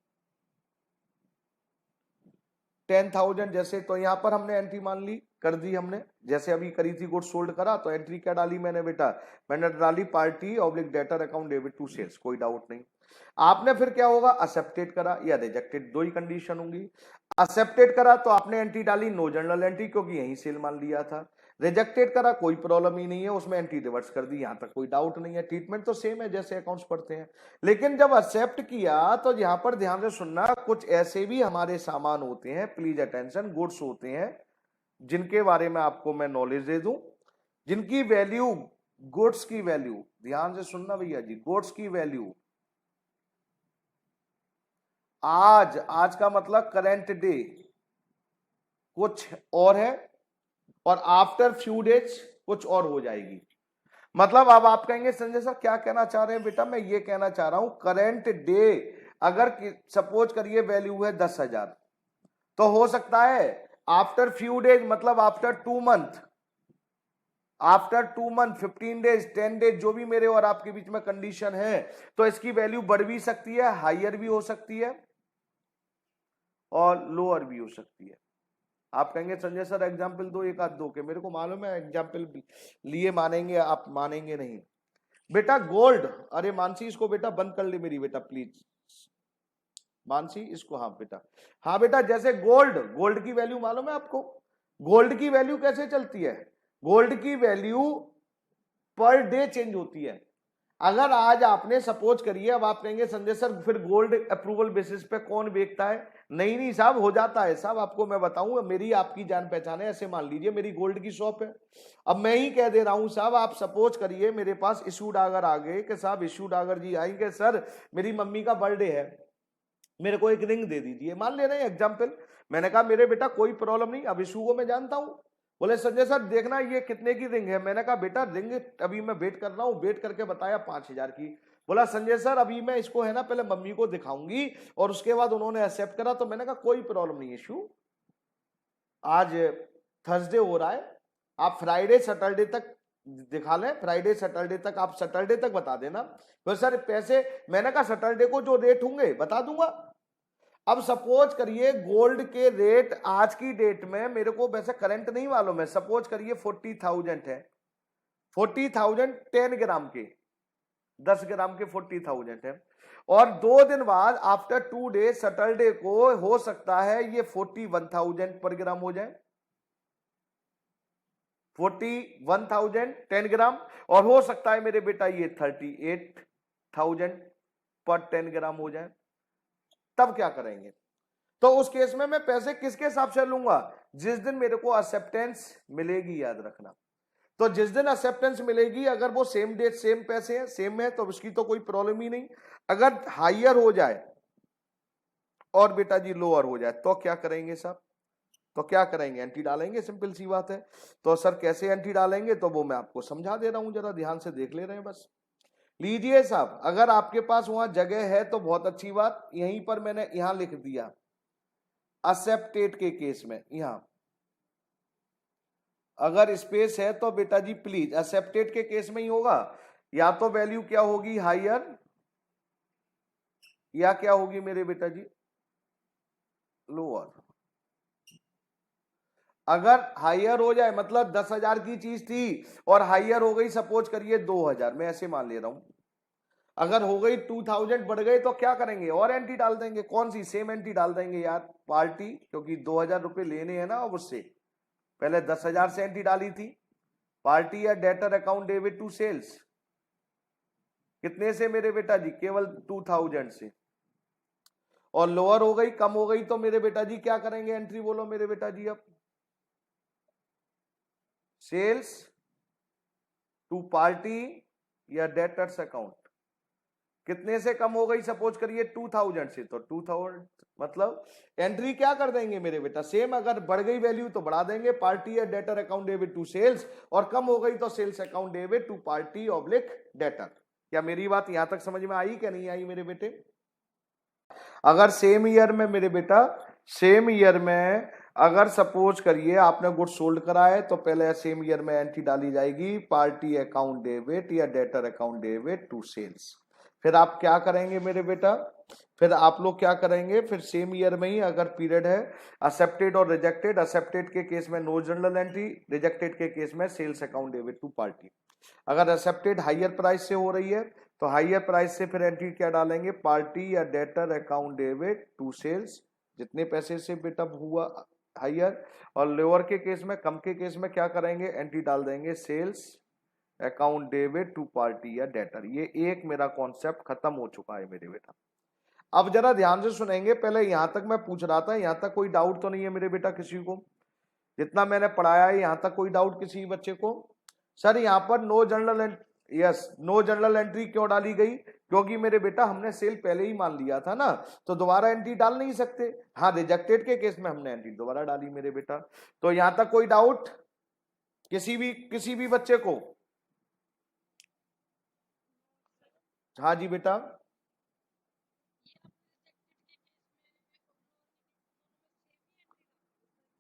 10,000 जैसे, तो यहां पर हमने एंट्री मान ली, कर दी हमने, जैसे अभी करी थी, गुड्स सोल्ड करा, तो एंट्री क्या डाली मैंने बेटा? मैंने डाली party oblique debtor account debit to sales, कोई डाउट नहीं। आपने फिर क्या होगा, एक्सेप्टेड करा या रिजेक्टेड, दो ही कंडीशन होंगी। एक्सेप्टेड करा तो आपने एंट्री डाली नो जर्नल एंट्री, क्योंकि यही सेल मान लिया था। रिजेक्टेड करा, कोई प्रॉब्लम ही नहीं है, उसमें एंट्री रिवर्स कर दी, यहां तक कोई डाउट नहीं है, ट्रीटमेंट तो सेम है जैसे अकाउंट्स पढ़ते हैं। लेकिन जब एक्सेप्ट किया तो यहां पर ध्यान से सुनना, कुछ ऐसे भी हमारे सामान होते हैं, प्लीज अटेंशन, गुड्स होते हैं जिनके बारे में आपको मैं नॉलेज दे दूं, जिनकी वैल्यू, गुड्स की वैल्यू, ध्यान से सुनना भैया जी, गुड्स की वैल्यू आज का मतलब करेंट डे कुछ और है, और आफ्टर फ्यू डेज कुछ और हो जाएगी। मतलब अब आप कहेंगे संजय सर क्या कहना चाह रहे हैं बेटा? मैं ये कहना चाह रहा हूं, करेंट डे अगर सपोज करिए वैल्यू है 10,000, तो हो सकता है आफ्टर फ्यू डेज, मतलब after 2 month, after 2 month, 15 days, 10 days, जो भी मेरे और आपके बीच में कंडीशन है, तो इसकी वैल्यू बढ़ भी सकती है, हायर भी हो सकती है, और लोअर भी हो सकती है। आप कहेंगे संजय सर एग्जाम्पल दो, एक आध दो के, मेरे को मालूम है एग्जाम्पल लिए मानेंगे आप, मानेंगे नहीं बेटा। गोल्ड, अरे मानसी इसको बेटा बंद कर ले मेरी बेटा प्लीज, मानसी इसको, हाँ बेटा, हाँ बेटा, जैसे गोल्ड, गोल्ड की वैल्यू मालूम है आपको? गोल्ड की वैल्यू कैसे चलती है? गोल्ड की वैल्यू पर डे चेंज होती है। अगर आज आपने सपोज करिए, अब आप कहेंगे संजय सर फिर गोल्ड अप्रूवल बेसिस पे कौन बेचता है? नहीं नहीं साहब, हो जाता है साहब, आपको मैं बताऊं, मेरी आपकी जान पहचान है, ऐसे मान लीजिए मेरी गोल्ड की शॉप है, अब मैं ही कह दे रहा हूं साहब, आप सपोज करिए मेरे पास इशू डागर आ गए कि साहब इशू डागर जी आएंगे, सर मेरी मम्मी का बर्थडे है, मेरे को एक रिंग दे दीजिए, मान ले रहे हैं एग्जाम्पल। मैंने कहा मेरे बेटा कोई प्रॉब्लम नहीं, अब इशू को मैं जानता हूं। बोले संजय सर देखना ये कितने की रिंग है? मैंने कहा बेटा रिंग अभी मैं वेट कर रहा हूं, वेट करके बताया 5,000 की। बोला संजय सर अभी मैं इसको है ना पहले मम्मी को दिखाऊंगी और उसके बाद उन्होंने एक्सेप्ट करा, तो मैंने कहा कोई प्रॉब्लम नहीं, इशू आज थर्सडे हो रहा है, आप फ्राइडे सैटरडे तक दिखा लें, फ्राइडे सैटरडे तक, आप सैटरडे तक बता देना। तो सर पैसे, मैंने कहा सैटरडे को जो रेट होंगे बता दूंगा। अब सपोज करिए गोल्ड के रेट आज की डेट में मेरे को वैसे करंट नहीं मालूम है, सपोज करिए 40,000 है, 40,000 10 ग्राम के, 10 ग्राम के 40,000 है, और 2 दिन बाद आफ्टर 2 डेज सैटरडे को हो सकता है ये 41,000 पर ग्राम हो जाए, 41,000 10 ग्राम, और हो सकता है मेरे बेटा ये 38,000 पर 10 ग्राम हो जाए। तब क्या करेंगे? तो उस केस में मैं पैसे किसके हिसाब से लूंगा? जिस दिन मेरे को एक्सेप्टेंस मिलेगी, याद रखना। तो जिस दिन एक्सेप्टेंस मिलेगी, अगर वो सेम डेट सेम पैसे हैं, सेम है, तो उसकी तो कोई प्रॉब्लम ही नहीं। अगर हायर हो जाए और बेटा जी लोअर हो जाए तो क्या करेंगे साहब? तो क्या करेंगे? एंट्री डालेंगे, सिंपल सी बात है। तो सर कैसे एंट्री डालेंगे? तो वो मैं आपको समझा दे रहा हूं, जरा ध्यान से देख ले रहे हैं बस। लीजिए साहब, अगर आपके पास वहां जगह है तो बहुत अच्छी बात, यहीं पर मैंने यहां लिख दिया एक्सेप्टेड के केस में, यहां अगर स्पेस है तो बेटा जी प्लीज, एक्सेप्टेड के केस में ही होगा, या तो वैल्यू क्या होगी हायर, या क्या होगी मेरे बेटा जी लोअर। अगर हायर हो जाए मतलब 10,000 की चीज थी और हायर हो गई सपोज करिए 2,000, मैं ऐसे मान ले रहा हूं, अगर हो गई 2,000 बढ़ गए तो क्या करेंगे? और एंट्री डाल देंगे। कौन सी? सेम एंट्री डाल देंगे यार, पार्टी, क्योंकि 2,000 रुपए लेने हैं ना, अब उससे पहले 10,000 से एंट्री डाली थी। पार्टी या debtor account debit to sales, कितने से मेरे बेटा जी? केवल 2,000 से। और लोअर हो गई, कम हो गई, तो मेरे बेटा जी क्या करेंगे? एंट्री बोलो मेरे बेटा जी अब, सेल्स टू पार्टी या डेटर्स अकाउंट। कितने से कम हो गई? सपोज करिए 2,000 से, तो 2,000 मतलब एंट्री क्या कर देंगे मेरे बेटा? सेम, अगर बढ़ गई वैल्यू तो बढ़ा देंगे, पार्टी या debtor account debit to sales, और कम हो गई तो sales account debit to party oblique debtor. क्या मेरी बात यहां तक समझ में आई क्या नहीं आई मेरे बेटे? अगर सेम ईयर में मेरे बेटा, सेम ईयर में अगर सपोज करिए आपने गुड सोल्ड करा है, तो पहले सेम ईयर में एंट्री डाली जाएगी पार्टी अकाउंट डेबिट या debtor account debit to sales. फिर आप क्या करेंगे मेरे बेटा? फिर आप लोग क्या करेंगे? फिर सेम ईयर में ही अगर पीरियड है एक्सेप्टेड और रिजेक्टेड, एक्सेप्टेड के केस में नो जर्नल एंट्री, रिजेक्टेड के केस में sales account debit to party. अगर एक्सेप्टेड हायर प्राइस से हो रही है तो हायर प्राइस से फिर एंट्री क्या डालेंगे? पार्टी या debtor account debit to sales, जितने पैसे से बेटा हुआ हायर, और लोअर के केस में, कम के केस में क्या करेंगे? एंट्री डाल देंगे sales account debit to party या डेटर। ये एक मेरा कॉन्सेप्ट खत्म हो चुका है मेरे बेटा। अब जरा ध्यान से सुनेंगे, पहले यहां तक मैं पूछ रहा था, यहां तक कोई डाउट तो नहीं है मेरे बेटा किसी को? जितना मैंने पढ़ाया है यहां तक कोई डाउट किसी बच्चे को? सर यहां पर no general, yes no general entry क्यों डाली गई? क्योंकि मेरे बेटा हमने सेल पहले ही मान लिया था ना, तो दोबारा एंट्री डाल नहीं सकते। हाँ, रिजेक्टेड के केस में हमने एंट्री दोबारा डाली मेरे बेटा। तो यहां तक कोई डाउट किसी भी बच्चे को? हाँ जी बेटा।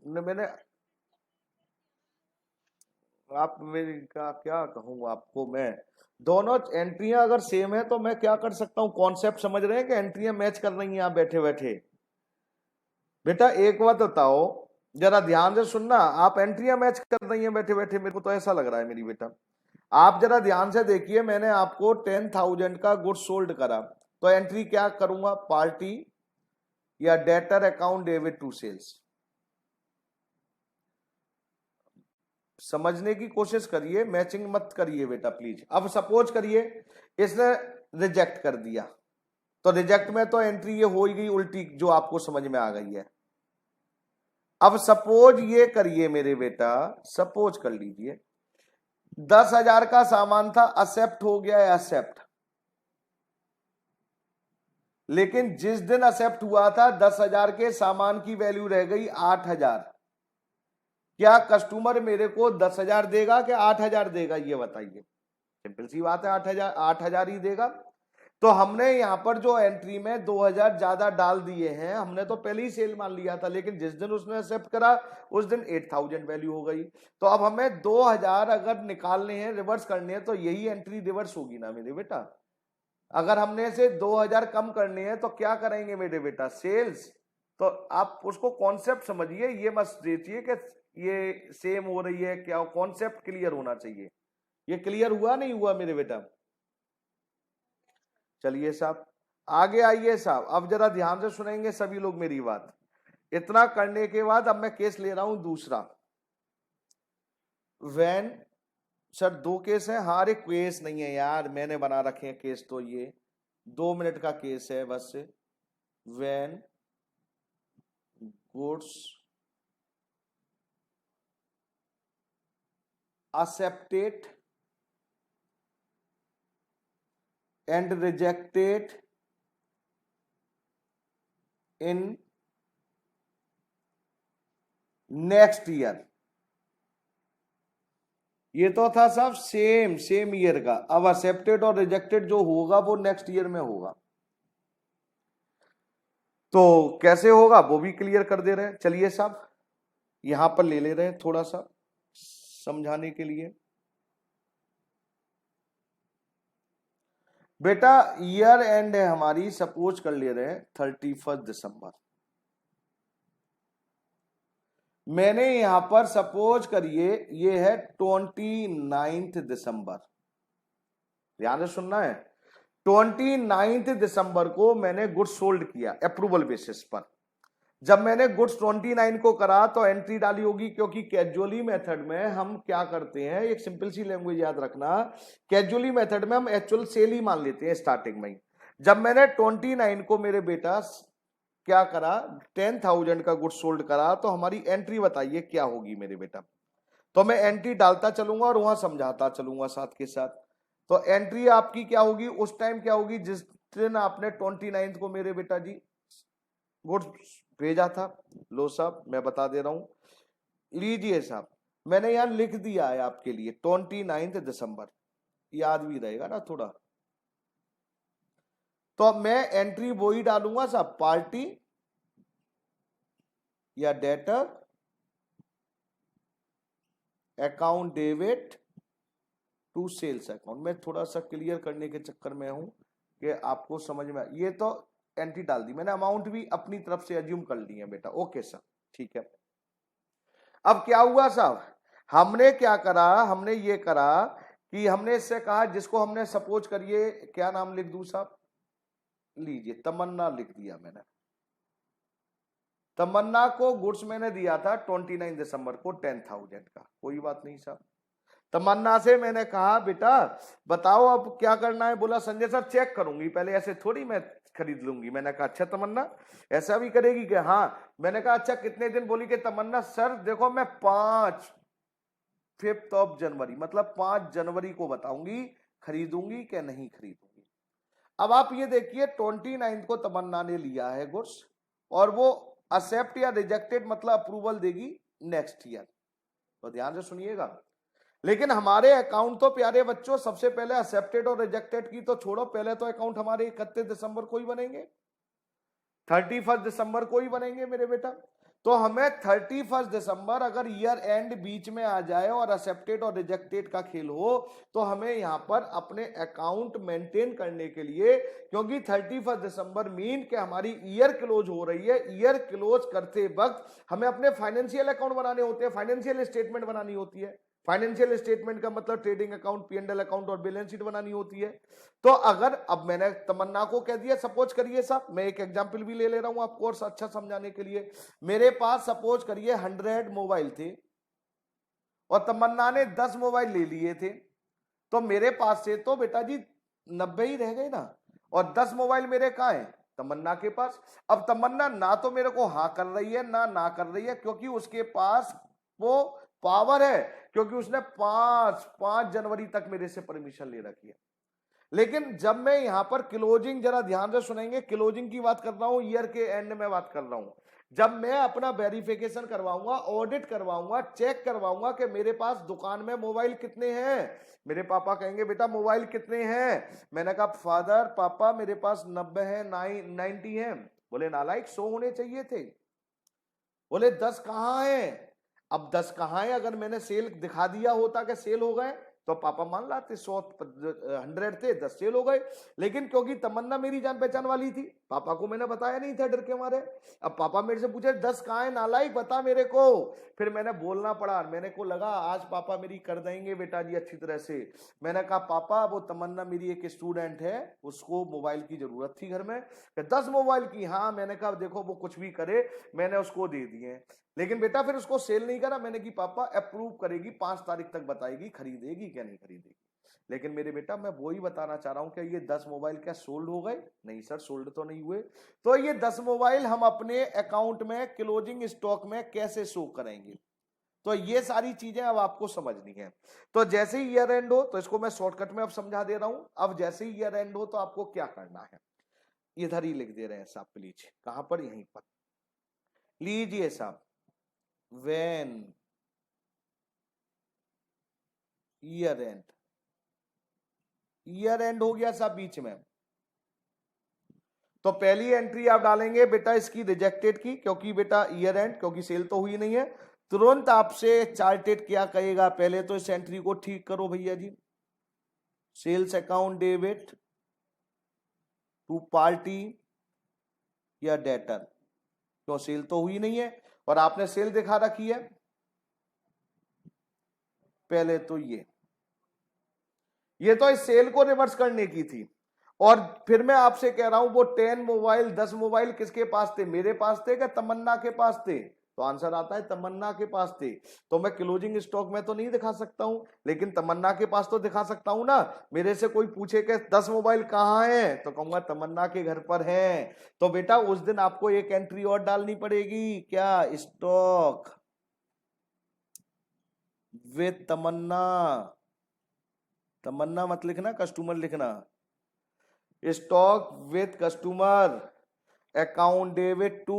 मैंने, आप मेरी का क्या कहूँ आपको मैं, दोनों एंट्रियां अगर सेम है तो मैं क्या कर सकता हूँ? कॉन्सेप्ट समझ रहे हैं कि एंट्रियां मैच कर रही हैं आप बैठे बैठे? बेटा एक बात बताओ, जरा ध्यान से सुनना, आप एंट्रियां मैच कर रही हैं बैठे बैठे, मेरे को तो ऐसा लग रहा है मेरी बेटा। आप जरा ध्यान से देखिए, मैंने आपको 10,000 का गुड सोल्ड करा, तो एंट्री क्या करूंगा? पार्टी या debtor account debit to sales. समझने की कोशिश करिए, मैचिंग मत करिए बेटा प्लीज। अब सपोज करिए इसने रिजेक्ट कर दिया, तो रिजेक्ट में तो एंट्री ये हो ही गई उल्टी, जो आपको समझ में आ गई है। अब सपोज ये करिए मेरे बेटा, सपोज कर लीजिए 10,000 का सामान था, एक्सेप्ट हो गया है, एक्सेप्ट। लेकिन जिस दिन एक्सेप्ट हुआ था 10,000 के सामान की वैल्यू रह गई 8,000। क्या कस्टमर मेरे को 10,000 देगा कि 8,000 देगा, ये बताइए। सिंपल सी बात है, 8,000 ही देगा। तो हमने यहां पर जो एंट्री में 2,000 ज्यादा डाल दिए हैं, हमने तो पहले ही सेल मान लिया था, लेकिन जिस दिन उसने एक्सेप्ट करा उस दिन 8,000 वैल्यू हो गई। तो अब हमें 2,000 अगर निकालने हैं, रिवर्स करने हैं, तो यही एंट्री रिवर्स होगी ना मेरे बेटा। अगर हमने से 2,000 कम करने हैं तो क्या करेंगे मेरे बेटा, सेल्स। तो आप उसको कॉन्सेप्ट समझिए, ये मत देखिए कि ये सेम हो रही है क्या, कॉन्सेप्ट क्लियर होना चाहिए। ये क्लियर हुआ नहीं हुआ मेरे बेटा? चलिए साहब आगे आइए साहब, अब जरा ध्यान से सुनेंगे सभी लोग मेरी बात। इतना करने के बाद अब मैं केस ले रहा हूं दूसरा। वैन, सर 2 केस है? हाँ, अरे केस नहीं है यार, मैंने बना रखे हैं केस, तो ये 2 मिनट का केस है बस। When goods accepted and rejected in next year। ये तो था साहब सेम ईयर का। अब एक्सेप्टेड और रिजेक्टेड जो होगा वो नेक्स्ट ईयर में होगा। तो कैसे होगा वो भी क्लियर कर दे रहे हैं। चलिए साहब यहां पर ले रहे हैं थोड़ा सा समझाने के लिए। बेटा ईयर एंड है हमारी, सपोज कर ले रहे हैं 31 दिसंबर। मैंने यहां पर सपोज करिए ये है 29 दिसंबर। ध्यान से सुनना है, 29 दिसंबर को मैंने गुड्स सोल्ड किया अप्रूवल बेसिस पर। जब मैंने गुड्स 29 को करा तो एंट्री डाली होगी, क्योंकि कैजुअली मेथड में हम क्या करते हैं, एक सिंपल सी लैंग्वेज याद रखना, कैजुअली मेथड में हम एक्चुअल सेल ही मान लेते हैं स्टार्टिंग में ही। जब मैंने 29 को मेरे बेटा क्या करा, 10,000 का गुड्स सोल्ड करा, तो हमारी एंट्री बताइए क्या होगी मेरे बेटा। तो मैं एंट्री डालता चलूंगा और वहां समझाता चलूंगा साथ के साथ। तो एंट्री आपकी क्या होगी उस टाइम, क्या होगी जिस दिन आपने 29 को मेरे बेटा जी गुड्स भेजा था। लो साहब मैं बता दे रहा हूं, लीजिए साहब मैंने यहां लिख दिया है आपके लिए 29 दिसंबर, याद भी रहेगा ना थोड़ा। तो मैं एंट्री वो ही डालूंगा साहब, पार्टी या debtor account debit to sales account. मैं थोड़ा सा क्लियर करने के चक्कर में हूं कि आपको समझ में। ये तो एंट्री डाल दी मैंने, अमाउंट भी अपनी तरफ से एज्यूम कर ली है बेटा। ओके सर ठीक है। अब क्या हुआ साहब, हमने क्या करा, हमने ये करा कि हमने इससे कहा, जिसको हमने सपोज करिए क्या नाम लिख दूं साहब, लीजिए तमन्ना लिख दिया मैंने। तमन्ना को गुड्स मैंने दिया था 29 दिसंबर को 10,000 का, कोई बात नहीं साहब। तमन्ना से मैंने कहा बेटा बताओ अब क्या करना है। बोला संजय सर चेक करूंगी पहले, ऐसे थोड़ी मैं खरीद लूंगी। मैंने कहा अच्छा तमन्ना ऐसा भी करेगी कि हाँ। मैंने कहा अच्छा कितने दिन, बोली कि तमन्ना सर देखो मैं 5 जनवरी मतलब 5 जनवरी को बताऊंगी खरीदूंगी कि नहीं खरीदूंगी। अब आप ये देखिए 29 को तमन्ना ने लिया है गुड्स, और वो एक्सेप्ट या रिजेक्टेड मतलब अप्रूवल देगी नेक्स्ट ईयर। तो ध्यान से सुनिएगा। लेकिन हमारे अकाउंट तो प्यारे बच्चों सबसे पहले एक्सेप्टेड और रिजेक्टेड की तो छोड़ो, पहले तो अकाउंट हमारे 31 दिसंबर को ही बनेंगे, 31 दिसंबर को ही बनेंगे मेरे बेटा। तो हमें 31 दिसंबर अगर ईयर एंड बीच में आ जाए और एक्सेप्टेड और रिजेक्टेड का खेल हो, तो हमें यहां पर अपने अकाउंट मेंटेन करने के लिए, क्योंकि 31 दिसंबर मीन कि हमारी ईयर क्लोज हो रही है, ईयर क्लोज करते वक्त हमें अपने फाइनेंशियल अकाउंट बनाने होते हैं, फाइनेंशियल स्टेटमेंट बनानी होती है। फाइनेंशियल स्टेटमेंट का मतलब ट्रेडिंग अकाउंट, P&L अकाउंट और बैलेंस शीट बनानी होती है। तो अगर अब मैंने तमन्ना को कह दिया, सपोज करिए साहब मैं एक एग्जांपल भी ले रहा हूं आपको और अच्छा समझाने के लिए। मेरे पास सपोज करिए 100 मोबाइल थे और तमन्ना ने 10 मोबाइल ले लिए थे, तो मेरे पास से तो बेटा जी 90 ही रह गए ना, और 10 मोबाइल मेरे कहाँ है, तमन्ना के पास। अब तमन्ना ना तो मेरे को हाँ कर रही है ना कर रही है, क्योंकि उसके पास वो पावर है, क्योंकि उसने 5 जनवरी तक मेरे से परमिशन ले रखी है। लेकिन जब मैं यहां पर क्लोजिंग, जरा ध्यान से सुनेंगे, क्लोजिंग की बात कर रहा हूं, ईयर के एंड में बात कर रहा हूं, जब मैं अपना वेरिफिकेशन करवाऊंगा, ऑडिट करवाऊंगा, चेक करवाऊंगा कि मेरे पास दुकान में मोबाइल कितने हैं, मेरे पापा कहेंगे बेटा मोबाइल कितने हैं, मैंने कहा फादर पापा मेरे पास 90 है, 90 है, बोले नालायक 100 होने चाहिए थे, बोले 10 कहाँ है। अब 10 कहाँ है, अगर मैंने सेल दिखा दिया होता कि सेल हो गए तो पापा मान लाते, 100 थे, 10 सेल हो गए। लेकिन क्योंकि तमन्ना मेरी जान पहचान वाली थी, पापा को मैंने बताया नहीं था डर के मारे। अब पापा मेरे से पूछे 10 कहाँ है नालायक बता मेरे को, फिर मैंने बोलना पड़ा, मैंने को लगा आज पापा मेरी कर देंगे बेटा जी अच्छी तरह से। मैंने कहा पापा वो तमन्ना मेरी एक स्टूडेंट है, उसको मोबाइल की जरूरत थी घर में, 10 मोबाइल की। हाँ, मैंने कहा देखो वो कुछ भी करे, मैंने उसको दे दिए, लेकिन बेटा फिर उसको सेल नहीं करा। मैंने कि पापा अप्रूव करेगी, 5 तारीख तक बताएगी खरीदेगी क्या नहीं खरीदेगी। लेकिन मेरे बेटा मैं वही बताना चाह रहा हूं कि ये 10 मोबाइल क्या सोल्ड हो गए? नहीं सर, सोल्ड तो नहीं हुए। तो ये 10 मोबाइल हम अपने अकाउंट में क्लोजिंग स्टॉक में कैसे शो करेंगे, तो ये सारी चीजें अब आपको समझनी है। तो जैसे ही ईयर एंड हो, तो इसको मैं शॉर्टकट में अब समझा दे रहा हूं। अब जैसे ही ईयर एंड हो तो आपको क्या करना है, इधर ही लिख दे रहे हैं साहब प्लीज, कहां पर, यहीं पर लीजिए साहब। when year and, year and हो गया साहब बीच में, तो पहली एंट्री आप डालेंगे बेटा इसकी रिजेक्टेड की, क्योंकि बेटा ईयर एंड, क्योंकि सेल तो हुई नहीं है। तुरंत आपसे चार्टेड क्या कहेगा, पहले तो इस एंट्री को ठीक करो भैया जी, sales account debit to party या डेटर, क्यों सेल तो हुई नहीं है और आपने सेल दिखा रखी है। पहले तो ये तो इस सेल को रिवर्स करने की थी, और फिर मैं आपसे कह रहा हूं वो 10 मोबाइल 10 मोबाइल किसके पास थे, मेरे पास थे क्या तमन्ना के पास थे? तो आंसर आता है तमन्ना के पास थे। तो मैं क्लोजिंग स्टॉक में तो नहीं दिखा सकता हूं, लेकिन तमन्ना के पास तो दिखा सकता हूं ना। मेरे से कोई पूछे कि 10 मोबाइल कहाँ हैं, तो कहूंगा तमन्ना के घर पर हैं। तो बेटा उस दिन आपको एक एंट्री और डालनी पड़ेगी, क्या, स्टॉक विद तमन्ना। तमन्ना मत लिखना, कस्टमर लिखना, stock with customer account debit to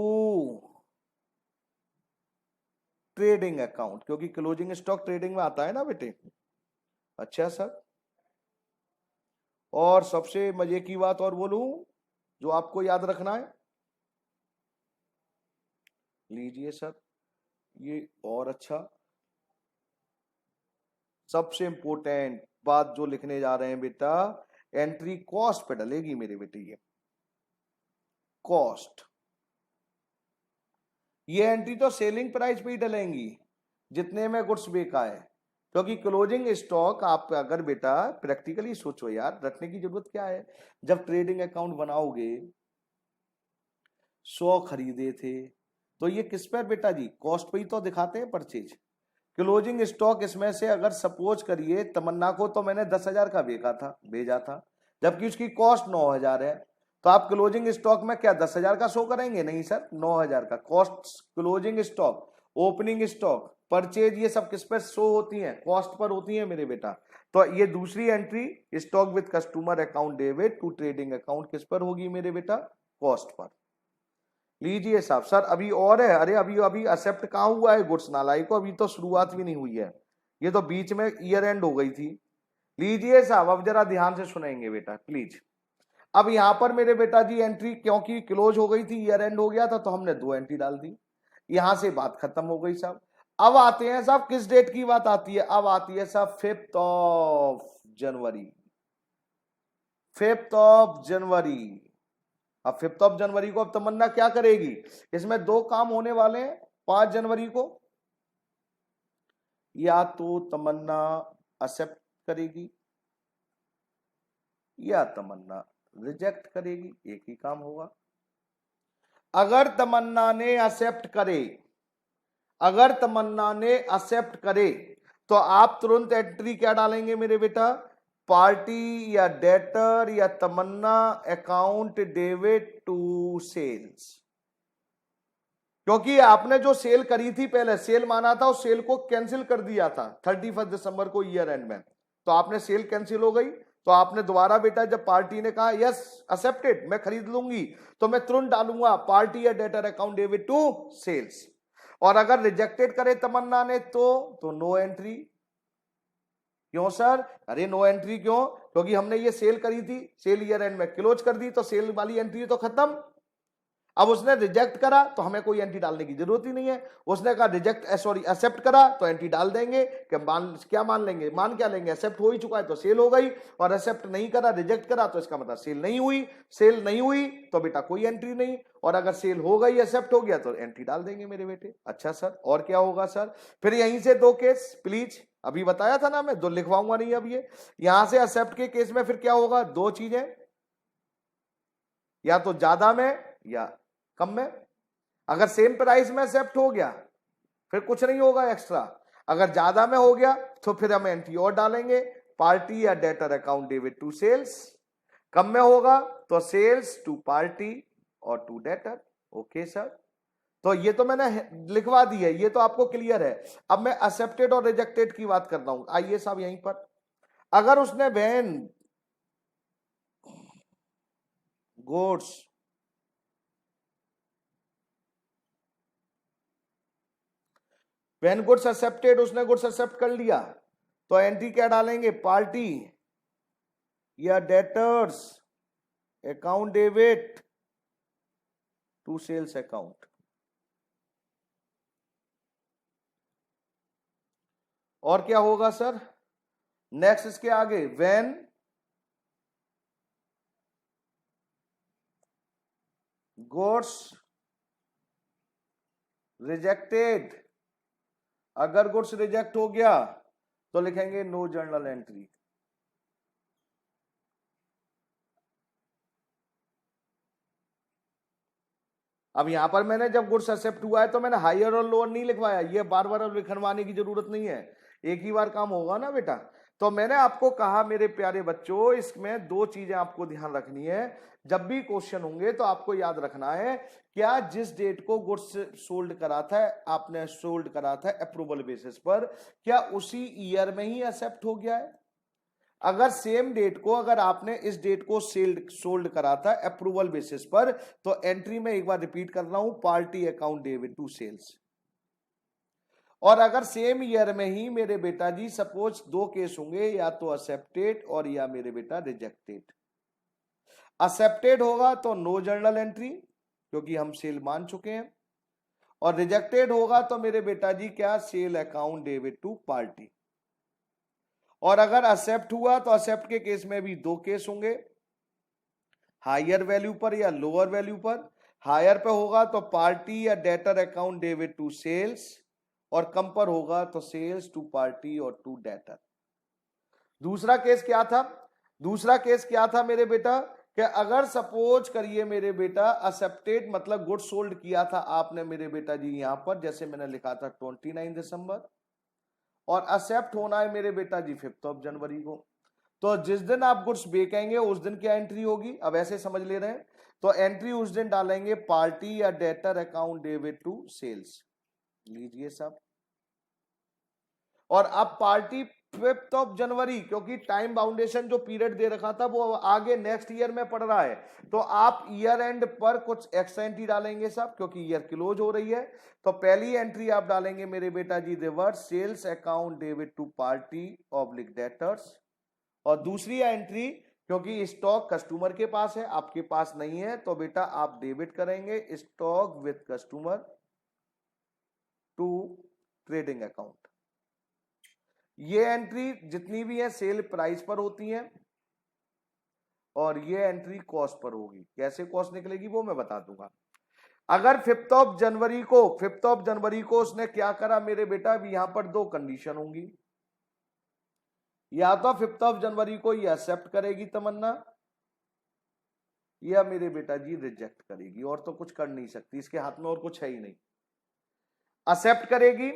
trading account, क्योंकि क्लोजिंग स्टॉक ट्रेडिंग में आता है ना बेटे। अच्छा सर, और सबसे मजे की बात और बोलूं जो आपको याद रखना है, लीजिए सर ये, और अच्छा सबसे इंपोर्टेंट बात जो लिखने जा रहे हैं बेटा, एंट्री कॉस्ट पे डलेगी मेरे बेटे, ये कॉस्ट, ये एंट्री तो सेलिंग प्राइस पे ही डलेंगी जितने में गुड्स बेचा है, क्योंकि क्लोजिंग स्टॉक आप अगर बेटा प्रैक्टिकली सोचो यार, रटने की जरूरत क्या है। जब ट्रेडिंग अकाउंट बनाओगे, 100 खरीदे थे, तो ये किस पर बेटा जी, कॉस्ट पे ही तो दिखाते हैं परचेज। क्लोजिंग स्टॉक इसमें से अगर सपोज करिए तमन्ना को तो मैंने 10,000 का भेजा था, जबकि उसकी कॉस्ट 9,000 है, तो आप क्लोजिंग स्टॉक में क्या 10,000 का शो करेंगे? नहीं सर, 9,000 का cost. Closing stock, opening stock, purchase, ये सब किस पर शो होती हैं? कॉस्ट पर होती है मेरे बेटा। तो ये दूसरी entry stock with customer account debit to trading account किस पर होगी मेरे बेटा? Cost per. लीजिए साहब, सर अभी और है, अरे अभी अभी एक्सेप्ट कहाँ हुआ है गुड्स, नालायक को, अभी तो शुरुआत भी नहीं हुई है, ये तो बीच में ईयर एंड हो गई थी। लीजिए साहब, अब जरा ध्यान से सुनेंगे बेटा प्लीज। अब यहां पर मेरे बेटा जी एंट्री क्योंकि क्लोज हो गई थी, ईयर एंड हो गया था, तो हमने 2 एंट्री डाल दी, यहां से बात खत्म हो गई साहब। अब आते हैं साहब, किस डेट की बात आती है? अब आती है साहब 5th of January, 5th of January. अब 5th ऑफ जनवरी को अब तमन्ना क्या करेगी? इसमें 2 काम होने वाले हैं 5 जनवरी को, या तो तमन्ना एक्सेप्ट करेगी या तमन्ना रिजेक्ट करेगी, एक ही काम होगा। अगर तमन्ना ने एक्सेप्ट करे, अगर तमन्ना ने एक्सेप्ट करे तो आप तुरंत एंट्री क्या डालेंगे मेरे बेटा, पार्टी या डेटर या तमन्ना अकाउंट डेबिट टू सेल्स। क्योंकि आपने जो सेल करी थी पहले, सेल माना था, उस सेल को कैंसिल कर दिया था 31 दिसंबर को ईयर एंड में, तो आपने सेल कैंसिल हो गई, तो आपने दोबारा बेटा जब पार्टी ने कहा यस एक्सेप्टेड मैं खरीद लूंगी, तो मैं तुरंत डालूंगा पार्टी या debtor account debit to sales. और अगर रिजेक्टेड करे तमन्ना ने तो नो एंट्री। क्यों सर? अरे नो एंट्री क्यों? क्योंकि हमने ये सेल करी थी, सेल ईयर एंड में क्लोज कर दी, तो सेल वाली एंट्री तो खत्म। अब उसने रिजेक्ट करा तो हमें कोई एंट्री डालने की जरूरत ही नहीं है। उसने कहा रिजेक्ट सॉरी एक्सेप्ट करा तो एंट्री डाल देंगे कि क्या मान लेंगे, मान क्या लेंगे, एक्सेप्ट हो ही चुका है तो सेल हो गई, और एक्सेप्ट नहीं करा रिजेक्ट करा तो इसका मतलब सेल नहीं हुई। सेल नहीं हुई तो बेटा कोई एंट्री नहीं, और अगर सेल हो गई एक्सेप्ट हो गया तो एंट्री डाल देंगे मेरे बेटे। अच्छा सर और क्या होगा सर? फिर यहीं से दो केस प्लीज, अभी बताया था ना मैं, दो लिखवाऊंगा नहीं अब ये। यहां से एक्सेप्ट के केस में फिर क्या होगा, दो चीजें, या तो ज्यादा में या कम में। अगर सेम प्राइस में एक्सेप्ट हो गया फिर कुछ नहीं होगा एक्स्ट्रा, अगर ज्यादा में हो गया तो फिर हम एंट्री और डालेंगे, पार्टी या debtor account debit to sales. कम में होगा तो सेल्स टू पार्टी और टू डेटर। ओके सर, तो ये तो मैंने लिखवा दी है, ये तो आपको क्लियर है। अब मैं एक्सेप्टेड और रिजेक्टेड की बात कर रहा हूं। आइए साहब यहीं पर, अगर उसने when goods when goods accepted, उसने गुड्स एक्सेप्ट कर लिया, तो एंट्री क्या डालेंगे, पार्टी या debtors account debit to sales account. और क्या होगा सर नेक्स्ट इसके आगे, व्हेन गुड्स रिजेक्टेड, अगर गुड्स रिजेक्ट हो गया तो लिखेंगे नो जर्नल एंट्री। अब यहां पर मैंने जब गुड्स एक्सेप्ट हुआ है तो मैंने हायर और लोअर नहीं लिखवाया, ये बार बार अब लिखवाने की जरूरत नहीं है, एक ही बार काम होगा ना बेटा। तो मैंने आपको कहा मेरे प्यारे बच्चों, इसमें दो चीजें आपको ध्यान रखनी है, जब भी क्वेश्चन होंगे तो आपको याद रखना है, क्या जिस डेट को गुड्स सोल्ड करा था, आपने सोल्ड करा था अप्रूवल बेसिस पर, क्या उसी ईयर में ही एक्सेप्ट हो गया है? अगर सेम डेट को, अगर आपने इस डेट को सेल्ड सोल्ड करा था अप्रूवल बेसिस पर, तो एंट्री में एक बार रिपीट कर रहा हूं, party account debit to sales. और अगर सेम ईयर में ही मेरे बेटा जी सपोज दो केस होंगे, या तो एक्सेप्टेड और या मेरे बेटा रिजेक्टेड। एक्सेप्टेड होगा तो नो जर्नल एंट्री क्योंकि हम सेल मान चुके हैं, और रिजेक्टेड होगा तो मेरे बेटा जी क्या, sale account debit to party. और अगर एक्सेप्ट हुआ तो एक्सेप्ट के केस में भी दो केस होंगे, हायर वैल्यू पर या लोअर वैल्यू पर। हायर पे होगा तो पार्टी या debtor account debit to sales, और कम पर होगा तो सेल्स टू पार्टी और टू डेटर। दूसरा केस क्या था, दूसरा केस क्या था मेरे बेटा, कि अगर सपोज करिए मेरे बेटा एक्सेप्टेड मतलब गुड सोल्ड किया था आपने मेरे बेटा जी यहां पर, जैसे मैंने लिखा था 29 दिसंबर, और एक्सेप्ट होना है मेरे बेटा जी 5 जनवरी को, तो जिस दिन आप गुड्स बेचेंगे उस दिन क्या एंट्री होगी, अब ऐसे समझ ले रहे हैं, तो एंट्री उस दिन डालेंगे पार्टी या debtor account debit to sales. लीजिए साहब, और अब पार्टी 5 जनवरी, क्योंकि टाइम बाउंडेशन जो पीरियड दे रखा था वो आगे नेक्स्ट ईयर में पड़ रहा है, तो आप ईयर एंड पर कुछ एक्स्ट्रा एंट्री डालेंगे साहब, क्योंकि ईयर क्लोज हो रही है। तो पहली एंट्री आप डालेंगे मेरे बेटा जी reverse sales account debit to party oblique debtors, और दूसरी एंट्री क्योंकि स्टॉक कस्टमर के पास है आपके पास नहीं है, तो बेटा आप डेबिट करेंगे stock with customer to trading account. ये एंट्री जितनी भी है सेल प्राइस पर होती है, और ये एंट्री कॉस्ट पर होगी। कैसे कॉस्ट निकलेगी वो मैं बता दूंगा। अगर 5 जनवरी को, 5 जनवरी को उसने क्या करा मेरे बेटा, अभी यहां पर दो कंडीशन होंगी, या तो 5 जनवरी को ये एक्सेप्ट करेगी तमन्ना, या मेरे बेटा जी रिजेक्ट करेगी, और तो कुछ कर नहीं सकती, इसके हाथ में और कुछ है ही नहीं। एक्सेप्ट करेगी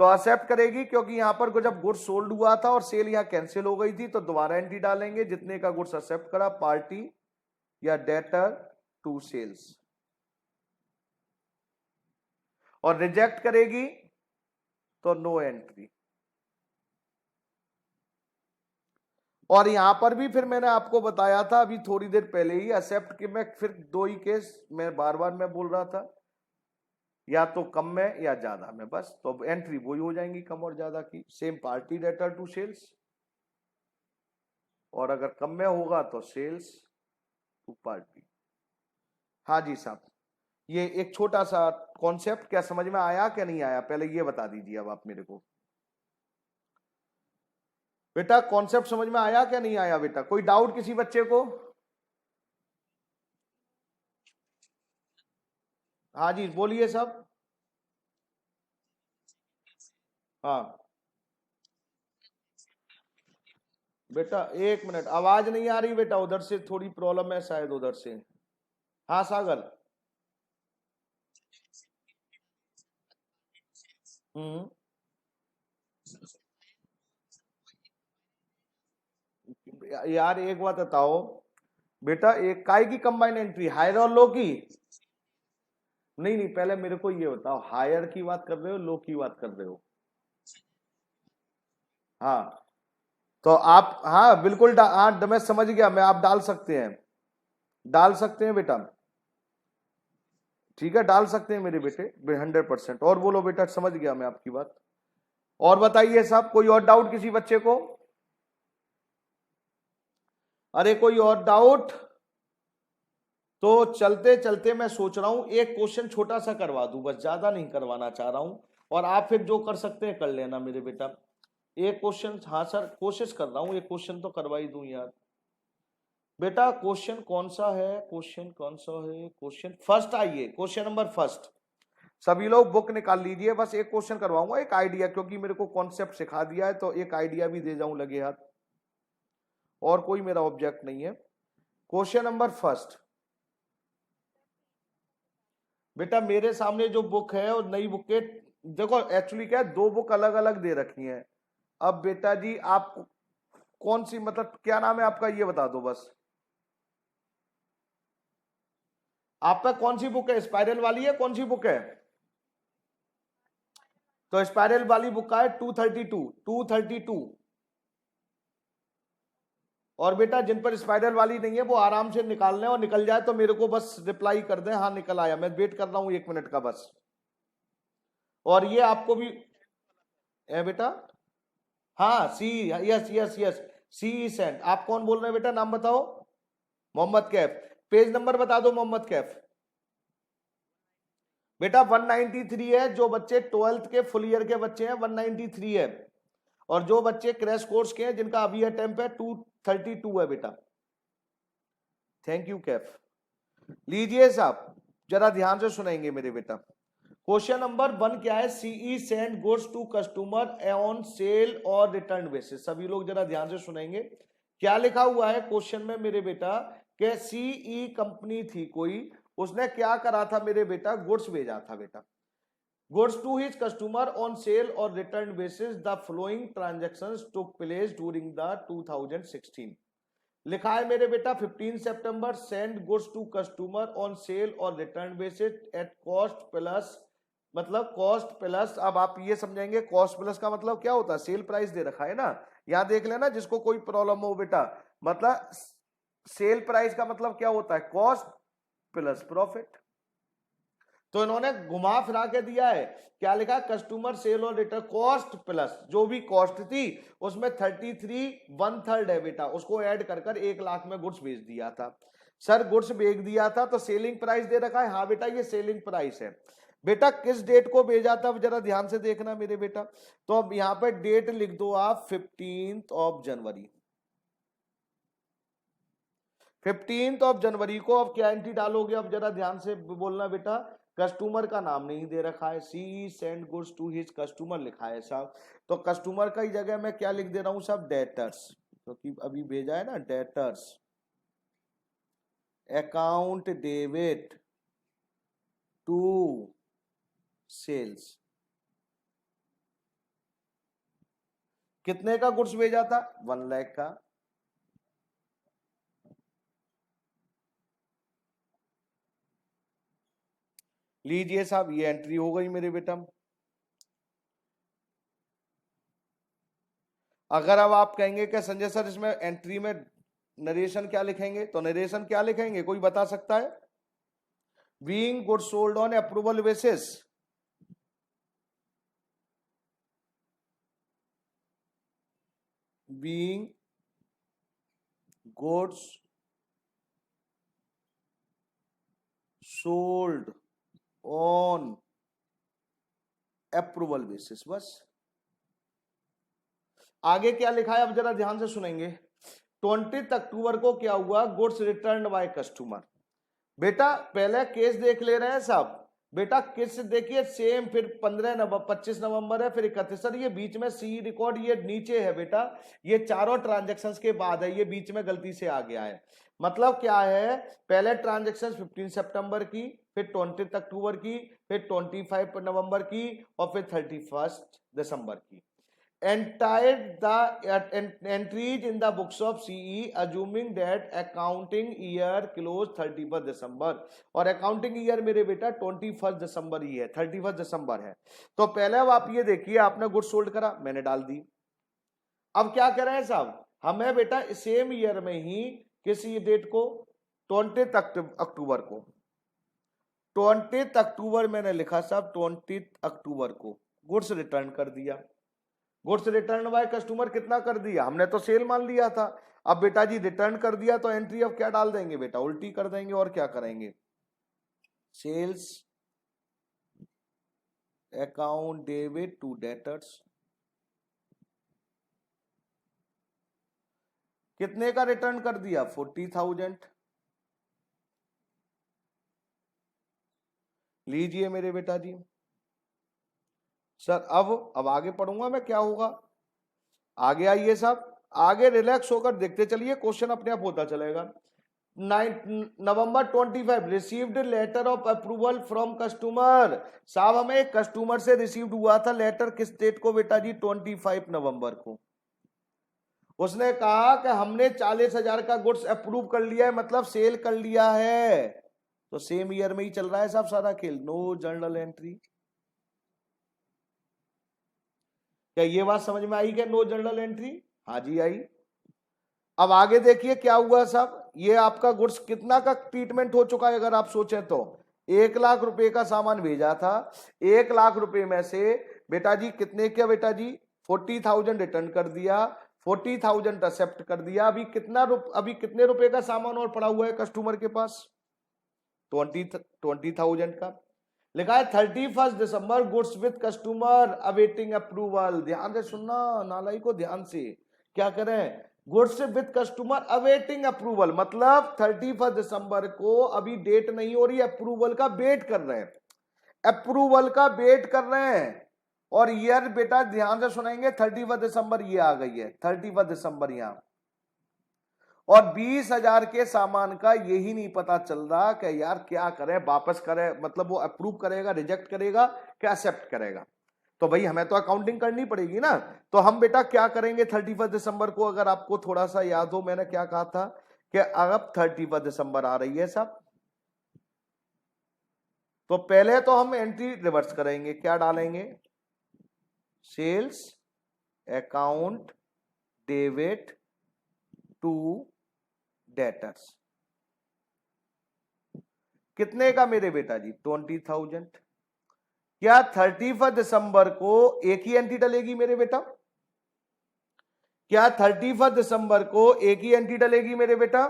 तो एक्सेप्ट करेगी, क्योंकि यहां पर जब गुड्स सोल्ड हुआ था और सेल यहां कैंसिल हो गई थी, तो दोबारा एंट्री डालेंगे जितने का गुड्स एक्सेप्ट करा, पार्टी या डेटर टू सेल्स। और रिजेक्ट करेगी तो नो एंट्री। और यहां पर भी फिर मैंने आपको बताया था अभी थोड़ी देर पहले ही, एक्सेप्ट के मैं फिर दो ही केस मैं बार बार मैं बोल रहा था, या तो कम में या ज्यादा में, बस तो एंट्री वही हो जाएंगी कम और ज्यादा की, same party debtor to sales, और अगर कम में होगा तो सेल्स टू पार्टी। हाँ जी साहब, ये एक छोटा सा कॉन्सेप्ट क्या समझ में आया क्या नहीं आया, पहले ये बता दीजिए अब आप मेरे को। बेटा कॉन्सेप्ट समझ में आया क्या नहीं आया बेटा, कोई डाउट किसी बच्चे को? हाँ जी बोलिए सब। हाँ बेटा एक मिनट, आवाज नहीं आ रही बेटा, उधर से थोड़ी प्रॉब्लम है शायद उधर से। हाँ सागर। हम्म। यार एक बात बताओ बेटा, एक काय की कंबाइन एंट्री, हायर और लो की? नहीं नहीं, पहले मेरे को ये बताओ, हायर की बात कर रहे हो लो की बात कर रहे हो? हाँ तो आप, हाँ बिल्कुल हाँ मैं समझ गया, मैं आप डाल सकते हैं, डाल सकते हैं बेटा, ठीक है डाल सकते हैं मेरे बेटे 100%। और बोलो बेटा, समझ गया मैं आपकी बात। और बताइए साहब, कोई और डाउट किसी बच्चे को? अरे कोई और डाउट? तो चलते चलते मैं सोच रहा हूं एक क्वेश्चन छोटा सा करवा दूं, बस ज्यादा नहीं करवाना चाह रहा हूं, और आप फिर जो कर सकते हैं कर लेना मेरे बेटा। एक क्वेश्चन, हाँ सर कोशिश कर रहा हूं एक क्वेश्चन तो करवा ही दूं यार। बेटा क्वेश्चन कौन सा है, क्वेश्चन कौन सा है, क्वेश्चन फर्स्ट, आइए क्वेश्चन नंबर फर्स्ट। सभी लोग बुक निकाल लीजिए, बस एक क्वेश्चन करवाऊंगा, एक आइडिया, क्योंकि मेरे को कॉन्सेप्ट सिखा दिया है तो एक आइडिया भी दे जाऊं लगे हाथ, और कोई मेरा ऑब्जेक्ट नहीं है। Question number first. बेटा मेरे सामने जो बुक है और नई बुक के, देखो एक्चुअली क्या है, दो बुक अलग अलग दे रखी हैं। अब बेटा जी आप कौन सी, मतलब क्या नाम है आपका ये बता दो बस। आपका कौन सी बुक है, स्पाइरल वाली है, कौन सी बुक है? तो स्पाइरल वाली बुक का है 232। और बेटा जिन पर स्पाइरल वाली नहीं है वो आराम से निकाल लें, और निकल जाए तो मेरे को बस रिप्लाई कर दें हाँ निकल आया, मैं वेट कर रहा हूं 1 मिनट का बस। और ये आपको भी है बेटा, हाँ सी, यस यस यस, सी सेंट। आप कौन बोल रहे हैं बेटा, नाम बताओ? मोहम्मद कैफ। पेज नंबर बता दो मोहम्मद कैफ। बेटा 193 है, जो बच्चे 12th के फुल ईयर के बच्चे हैं 193 है, और जो बच्चे क्रैश कोर्स के हैं जिनका अभी अटेम्प्ट है 232 है बेटा। Thank you Kaif. लीजिए साहब जरा ध्यान से सुनेंगे मेरे बेटा। क्वेश्चन नंबर 1 क्या है, सीई send goods to customer on sale और रिटर्न बेसिस। सभी लोग जरा ध्यान से सुनेंगे, क्या लिखा हुआ है क्वेश्चन में मेरे बेटा, कि सीई कंपनी थी कोई, उसने क्या करा था मेरे बेटा, गुड्स भेजा था बेटा, goods to his customer on sale और return basis, the following transactions took place during the 2016। लिखा है मेरे बेटा 15 सितंबर send goods to customer on sale और return basis at cost plus, मतलब कॉस्ट प्लस, अब आप ये समझेंगे कॉस्ट प्लस का मतलब क्या होता है, सेल प्राइस दे रखा है ना, यहां देख लेना जिसको कोई प्रॉब्लम हो बेटा, मतलब सेल प्राइस का मतलब क्या होता है, कॉस्ट प्लस प्रॉफिट। तो इन्होंने घुमा फिरा के दिया है, क्या लिखा, कस्टमर सेल और रिटर्न कॉस्ट प्लस जो भी कॉस्ट थी उसमें 33 1/3 है बेटा, उसको ऐड कर कर 1 लाख में गुड्स बेच दिया था। सर गुड्स बेच दिया था तो सेलिंग प्राइस दे रखा है, हाँ बेटा ये सेलिंग प्राइस है। बेटा किस डेट को भेजा था जरा ध्यान से देखना मेरे बेटा, तो अब यहां पे डेट लिख दो आप 15 जनवरी। 15 को अब क्या एंट्री डालोगे, अब जरा ध्यान से बोलना बेटा, कस्टमर का नाम नहीं दे रखा है, C send goods to his customer लिखा है साहब, तो कस्टमर का ही जगह मैं क्या लिख दे रहा हूं साहब, डेटर्स, क्योंकि तो अभी भेजा है ना, debtors account debit to sales. कितने का गुड्स भेजा था? 1 लाख का। लीजिए साहब, ये एंट्री हो गई मेरे बेटा। अगर अब आप कहेंगे कि संजय सर इसमें एंट्री में नरेशन क्या लिखेंगे, तो नरेशन क्या लिखेंगे, कोई बता सकता है? Being goods sold on approval basis, being goods sold on approval basis, बस। आगे क्या लिखा है अब जरा ध्यान से सुनेंगे। 20 अक्टूबर को क्या हुआ? Goods return by customer. बेटा पहले केस देख ले रहे हैं साहब, बेटा केस देखिए सेम, फिर 15 नवंबर 25 नवंबर है, फिर 31। सर ये बीच में सी रिकॉर्ड ये नीचे है बेटा, ये चारों ट्रांजेक्शन्स के बाद है, ये बीच में गलती से आ गया है। मतलब क्या है, पहले ट्रांजेक्शन 15 सितंबर की, फिर 20 अक्टूबर की, फिर 25 नवंबर की, और फिर 31 दिसंबर की। Entire the entries in the books of CE assuming that accounting year close 31 दिसंबर, और अकाउंटिंग ईयर मेरे बेटा 21 दिसंबर ही है, 31 दिसंबर है। तो पहले अब आप ये देखिए, आपने गुड्स सोल्ड करा, मैंने डाल दी। अब क्या कर रहे हैं साहब, हमें बेटा सेम ईयर में ही किसी डेट को 20 अक्टूबर को, 20 अक्टूबर मैंने लिखा साहब, 20 अक्टूबर को गुड्स रिटर्न कर दिया। गुड्स रिटर्न बाय कस्टमर कितना कर दिया? हमने तो सेल मान लिया था। अब बेटा जी रिटर्न कर दिया तो एंट्री अब क्या डाल देंगे बेटा? उल्टी कर देंगे, और क्या करेंगे? Sales account debit to debtors. कितने का रिटर्न कर दिया? 40,000। लीजिए मेरे बेटा जी। सर अब आगे पढ़ूंगा मैं, क्या होगा आगे, आइए साहब आगे रिलैक्स होकर देखते चलिए, क्वेश्चन अपने आप होता चलेगा। November 25 received letter of approval from customer. साहब हमें एक कस्टमर से रिसीव्ड हुआ था लेटर, किस डेट को बेटा जी? 25 नवंबर को। उसने कहा कि हमने 40,000 का गुड्स अप्रूव कर लिया है, मतलब सेल कर लिया है। तो सेम ईयर में ही चल रहा है साहब सारा खेल, नो जर्नल एंट्री। क्या ये बात समझ में आई क्या? नो जर्नल एंट्री, हाँ जी आई। अब आगे देखिए क्या हुआ साहब, ये आपका गुड्स कितना का ट्रीटमेंट हो चुका है अगर आप सोचें तो। 1 लाख रुपए का सामान भेजा था, 1 लाख रुपए में से बेटा जी कितने क्या बेटा जी? 40,000 रिटर्न कर दिया, 40,000 एक्सेप्ट कर दिया। अभी कितने रुपए का सामान और पड़ा हुआ है कस्टमर के पास? 20,000 का। लिखा है 31 दिसंबर goods with customer awaiting approval. ध्यान से सुनना नालाई को, ध्यान से। क्या करें? Goods with customer awaiting approval, मतलब 31 दिसंबर को अभी डेट नहीं हो रही, अप्रूवल का वेट कर रहे हैं, अप्रूवल का वेट कर रहे हैं। और ईयर बेटा ध्यान से सुनेंगे, 31 दिसंबर ये आ गई है, 31 दिसंबर यहां। और 20,000 के सामान का यही नहीं पता चल रहा कि यार क्या करें, वापस करें, मतलब वो अप्रूव करेगा, रिजेक्ट करेगा, क्या एक्सेप्ट करेगा। तो भाई हमें तो अकाउंटिंग करनी पड़ेगी ना। तो हम बेटा क्या करेंगे 31 दिसंबर को? अगर आपको थोड़ा सा याद हो, मैंने क्या कहा था कि अब 31 दिसंबर आ रही है साहब, तो पहले तो हम एंट्री रिवर्स करेंगे। क्या डालेंगे? Sales account debit to debtors. कितने का मेरे बेटा जी? 20,000। क्या 31 दिसंबर को एक ही एंट्री डलेगी मेरे बेटा? क्या 31 दिसंबर को एक ही एंट्री डलेगी मेरे बेटा?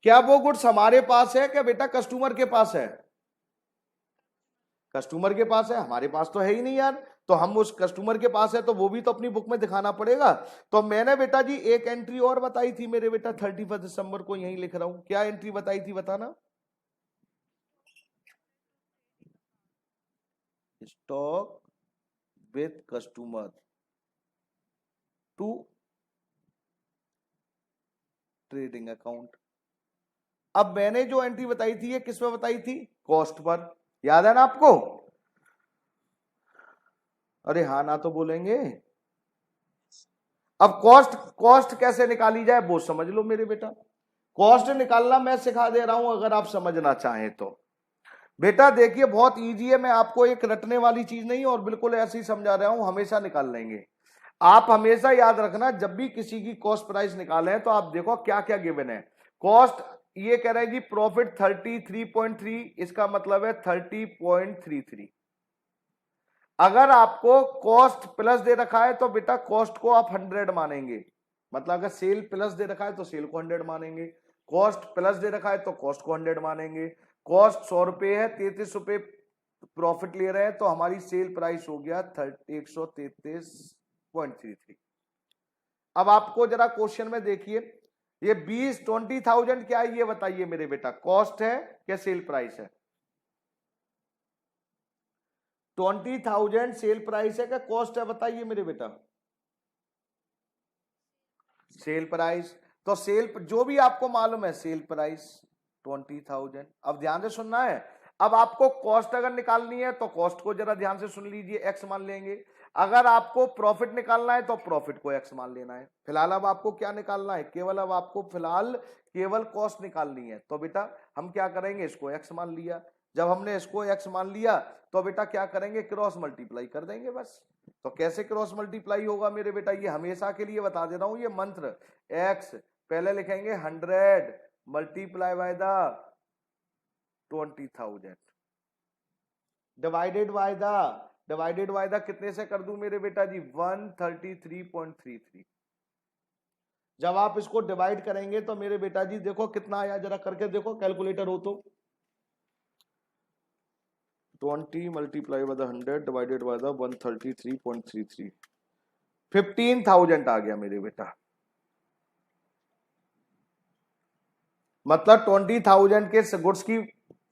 क्या वो गुड्स हमारे पास है क्या बेटा कस्टमर के पास है? कस्टमर के पास है, हमारे पास तो है ही नहीं यार। तो हम उस कस्टमर के पास है तो वो भी तो अपनी बुक में दिखाना पड़ेगा। तो मैंने बेटा जी एक एंट्री और बताई थी मेरे बेटा 31 दिसंबर को, यही लिख रहा हूं। क्या एंट्री बताई थी बताना? Stock with customer to trading account. अब मैंने जो एंट्री बताई थी ये किस पे बताई थी? कॉस्ट पर, याद है ना आपको? अरे हाँ ना तो बोलेंगे। अब कॉस्ट कॉस्ट कैसे निकाली जाए वो समझ लो मेरे बेटा। कॉस्ट निकालना मैं सिखा दे रहा हूं, अगर आप समझना चाहें तो। बेटा देखिए बहुत इजी है, मैं आपको एक रटने वाली चीज नहीं और बिल्कुल ऐसे ही समझा रहा हूं, हमेशा निकाल लेंगे। आप हमेशा याद रखना जब भी किसी की कॉस्ट प्राइस निकालें तो आप देखो क्या क्या गिवन है। कॉस्ट ये कह रहे हैं जी प्रॉफिट 33.3, इसका मतलब है 30.33। अगर आपको कॉस्ट प्लस दे रखा है तो बेटा कॉस्ट को आप 100 मानेंगे, मतलब अगर सेल प्लस दे रखा है तो सेल को 100 मानेंगे, कॉस्ट प्लस दे रखा है तो कॉस्ट को 100 मानेंगे। कॉस्ट 100 रुपए है, 33 रुपए प्रॉफिट ले रहे हैं, तो हमारी सेल प्राइस हो गया 133.33। अब आपको जरा क्वेश्चन में देखिए, ये 20,000 क्या है ये बताइए मेरे बेटा, कॉस्ट है क्या सेल प्राइस है? 20,000 सेल प्राइस है क्या कॉस्ट है, बताइए मेरे बेटा। सेल प्राइस, तो सेल जो भी आपको मालूम है सेल प्राइस 20,000। अब ध्यान से सुनना है, अब आपको कॉस्ट अगर निकालनी है तो कॉस्ट को जरा ध्यान से सुन लीजिए, एक्स मान लेंगे। अगर आपको प्रॉफिट निकालना है तो प्रॉफिट को एक्स मान लेना है। फिलहाल अब आपको क्या निकालना है, केवल अब आपको फिलहाल केवल कॉस्ट निकालनी है, तो बेटा हम क्या करेंगे, इसको एक्स मान लिया। जब हमने इसको एक्स मान लिया तो बेटा क्या करेंगे, क्रॉस मल्टीप्लाई कर देंगे बस। तो कैसे क्रॉस मल्टीप्लाई होगा मेरे बेटा, ये हमेशा के लिए बता दे रहा हूं, ये मंत्र। एक्स पहले लिखेंगे 100 multiply by the 20,000 divided by the कितने से कर दूं मेरे बेटा जी, 133.33। जब आप इसको डिवाइड करेंगे तो मेरे बेटा जी देखो कितना आया, जरा करके देखो, कैलकुलेटर हो तो। 20 multiply by the 100 divided by the 133.33, 15,000 आ गया मेरे बेटा। मतलब 20,000 के गुड्स की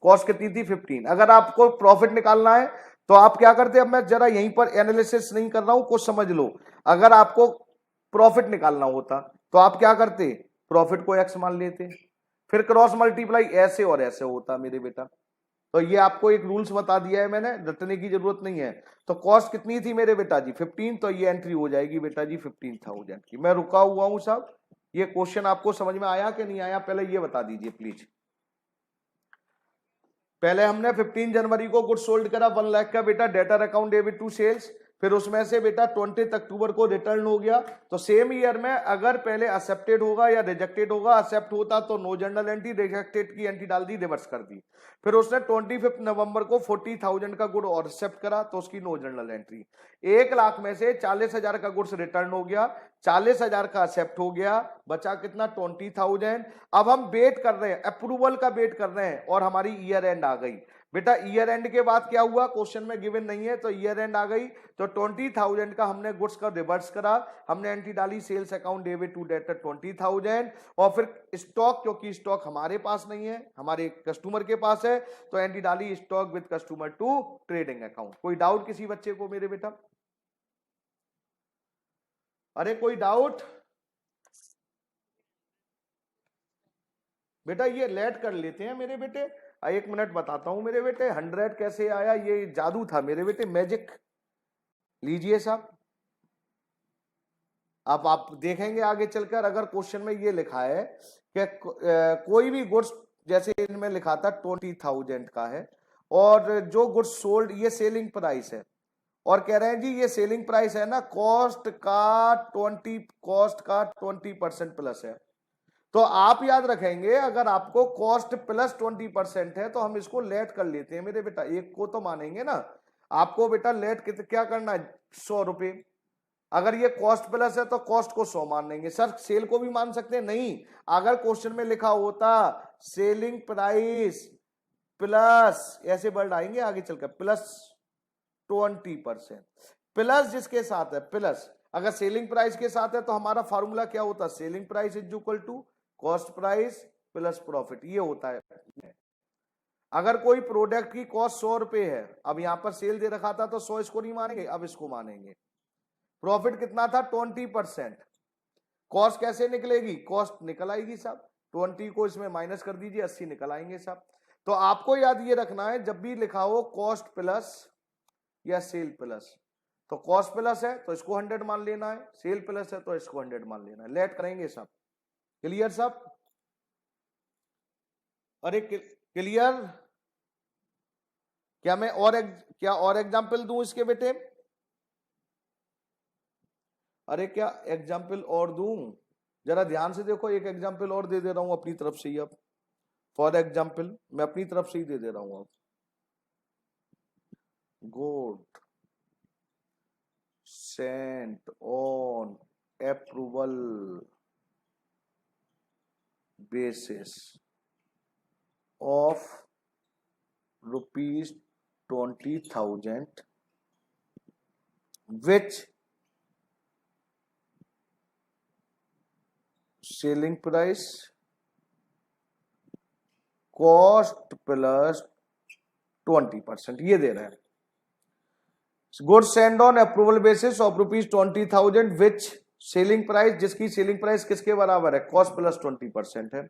कॉस्ट कितनी थी, 15। अगर आपको प्रॉफिट निकालना है तो आप क्या करते हैं, अब मैं जरा यहीं पर एनालिसिस नहीं कर रहा हूं, कुछ समझ लो। अगर आपको प्रॉफिट निकालना होता तो आप क्या करते, प्रॉफिट को एक्स मान लेते, फिर क्रॉस मल्टीप्लाई ऐसे और ऐसे होता मेरे बेटा। तो ये आपको एक रूल्स बता दिया है मैंने, रटने की जरूरत नहीं है। तो कॉस्ट कितनी थी मेरे बेटा जी 15, तो ये एंट्री हो जाएगी बेटा जी 15,000 की। मैं रुका हुआ हूं साहब, ये क्वेश्चन आपको समझ में आया कि नहीं आया, पहले ये बता दीजिए प्लीज। पहले हमने 15 जनवरी को गुड सोल्ड करा 1 लाख का बेटा, debtor account debit to sales, फिर उसमें से बेटा 20 अक्टूबर को रिटर्न हो गया। तो सेम ईयर में अगर पहले एक्सेप्टेड होगा या रिजेक्टेड होगा, एक्सेप्ट होता तो नो जर्नल एंट्री, रिजेक्टेड की एंट्री डाल दी, रिवर्स कर दी। फिर उसने 25 नवंबर को 40,000 का गुड और एक्सेप्ट करा तो उसकी नो जर्नल एंट्री। 1 लाख में से 40,000 का गुड्स रिटर्न हो गया, 40,000 का एक्सेप्ट हो गया, बचा कितना 20,000। अब हम वेट कर रहे हैं, अप्रूवल का वेट कर रहे हैं, और हमारी ईयर एंड आ गई बेटा। ईयर एंड के बाद क्या हुआ, क्वेश्चन में गिवन नहीं है, तो ईयर एंड आ गई। तो 20,000 का हमने गुड्स का रिवर्स करा, हमने एंट्री डाली sales account debit to debtor 20,000, और फिर स्टॉक, क्योंकि स्टॉक हमारे पास नहीं है, हमारे कस्टमर के पास है, तो एंट्री डाली stock with customer to trading account. कोई डाउट किसी बच्चे को मेरे बेटा? अरे कोई डाउट बेटा? ये लेट कर लेते हैं मेरे बेटे, 1 मिनट बताता हूं मेरे बेटे। 100 कैसे आया, ये जादू था मेरे बेटे, मैजिक। लीजिए साहब, अब आप देखेंगे आगे चलकर, अगर क्वेश्चन में ये लिखा है कि कोई भी गुड्स, जैसे इनमें लिखा था 20,000 का है, और जो गुड्स सोल्ड, ये सेलिंग प्राइस है, और कह रहे हैं जी ये सेलिंग प्राइस है ना, कॉस्ट का 20% प्लस है। तो आप याद रखेंगे, अगर आपको कॉस्ट प्लस 20% है तो हम इसको लेट कर लेते हैं मेरे बेटा, एक को तो मानेंगे ना। आपको बेटा लेट क्या करना है, 100 रुपए। अगर ये कॉस्ट प्लस है तो कॉस्ट को 100 मान लेंगे। सर सेल को भी मान सकते हैं, नहीं, अगर क्वेश्चन में लिखा होता सेलिंग प्राइस प्लस, ऐसे वर्ड आएंगे आगे चलकर, प्लस 20%, प्लस जिसके साथ है प्लस, अगर सेलिंग प्राइस के साथ है तो हमारा फॉर्मूला क्या होता है, selling price is equal to cost price plus profit, ये होता है। अगर कोई प्रोडक्ट की कॉस्ट 100 रुपए है, अब यहां पर सेल दे रखा था तो 100 इसको नहीं मानेंगे, अब इसको मानेंगे। प्रॉफिट कितना था 20%, कॉस्ट कैसे निकलेगी, कॉस्ट निकल आएगी साहब, 20 को इसमें माइनस कर दीजिए, 80 निकल आएंगे साहब। तो आपको याद ये रखना है, जब भी लिखा हो कॉस्ट प्लस या सेल प्लस, तो कॉस्ट प्लस है तो इसको 100 मान लेना है, सेल प्लस है तो इसको 100 मान लेना है। लेट करेंगे सब। क्लियर सब? अरे क्लियर? क्या मैं और एग्जाम्पल दूं इसके बेटे? अरे क्या एग्जाम्पल और दूं? जरा ध्यान से देखो, एक एग्जाम्पल और दे दे रहा हूं अपनी तरफ से ही। अब फॉर एग्जाम्पल मैं अपनी तरफ से ही दे दे रहा हूं। अब good Saint on approval basis of ₹20,000 which selling price cost plus 20%, ये दे रहे हैं। Good send on approval basis of ₹20,000 which selling price, जिसकी सेलिंग प्राइस किसके बराबर है? कॉस्ट प्लस 20% है।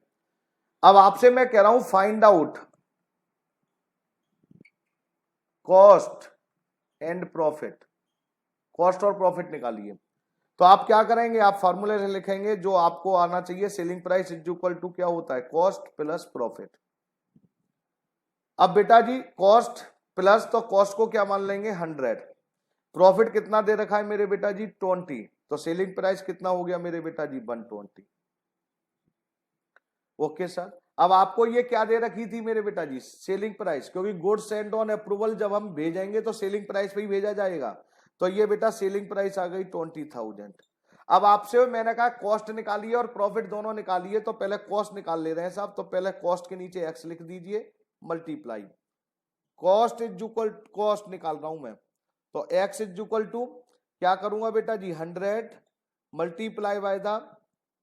अब आपसे मैं कह रहा हूं find out cost and profit, cost और प्रॉफिट निकालिए। तो आप क्या करेंगे? आप फॉर्मूले लिखेंगे जो आपको आना चाहिए। Selling price is equal to क्या होता है? Cost plus profit. अब बेटा जी कॉस्ट प्लस, तो कॉस्ट को क्या मान लेंगे? 100। प्रॉफिट कितना दे रखा है मेरे बेटा जी? 20। तो सेलिंग प्राइस कितना हो गया मेरे बेटा जी? 120। Okay sir. अब आपको ये क्या दे रखी थी मेरे बेटा जी? सेलिंग प्राइस, क्योंकि गुड्स सेंड ऑन अप्रूवल जब हम भेजेंगे तो सेलिंग प्राइस पे ही भेजा जाएगा। तो ये बेटा सेलिंग प्राइस आ गई 20,000। अब आपसे मैंने कहा कॉस्ट निकालिए और प्रॉफिट दोनों निकालिए, तो पहले कॉस्ट निकाल ले रहे हैं साहब। तो पहले कॉस्ट के नीचे एक्स लिख दीजिए, multiply cost is equal, cost निकाल रहा हूं मैं, तो एक्स इज इक्वल टू क्या करूंगा बेटा जी? 100 multiply by the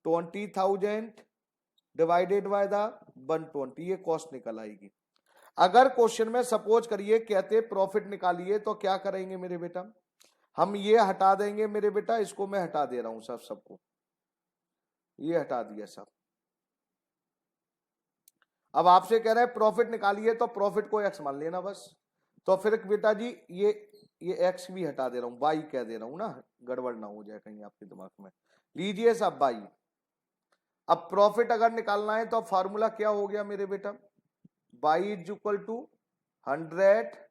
20,000 divided by the 120, ये कॉस्ट निकल आएगी। अगर क्वेश्चन में सपोज करिए कहते प्रॉफिट निकालिए, तो क्या करेंगे मेरे बेटा? हम ये हटा देंगे मेरे बेटा, इसको मैं हटा दे रहा हूं सब, सबको ये हटा दिया सब। अब आपसे कह रहे हैं प्रॉफिट निकालिए, तो प्रॉफिट को एक्स मान लेना बस। तो फिर बेटा जी ये एक्स भी हटा दे रहा हूं, बाई कह दे रहा हूं ना, गड़बड़ ना हो जाए कहीं आपके दिमाग में। लीजिए सब बाई। अब प्रॉफिट अगर निकालना है तो फॉर्मूला क्या हो गया मेरे बेटा? बाई इज इक्वल टू 100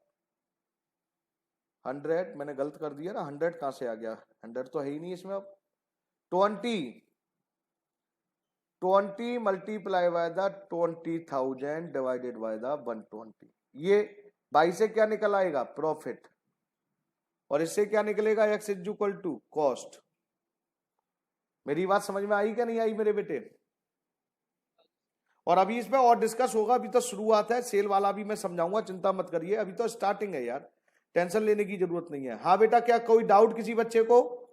मैंने गलत कर दिया ना, 100 कहां से आ गया? 100 तो है ही नहीं इसमें। अब 20 multiply by the 20,000 divided by the 120, ये बाई से क्या निकल आएगा? प्रॉफिट। और इससे क्या निकलेगा? X is equal to cost. मेरी बात समझ में आई क्या नहीं आई मेरे बेटे? और अभी इसमें और डिस्कस होगा, अभी तो शुरुआत है। सेल वाला भी मैं समझाऊंगा, चिंता मत करिए, अभी तो स्टार्टिंग है यार, टेंशन लेने की जरूरत नहीं है। हाँ बेटा, क्या कोई डाउट किसी बच्चे को?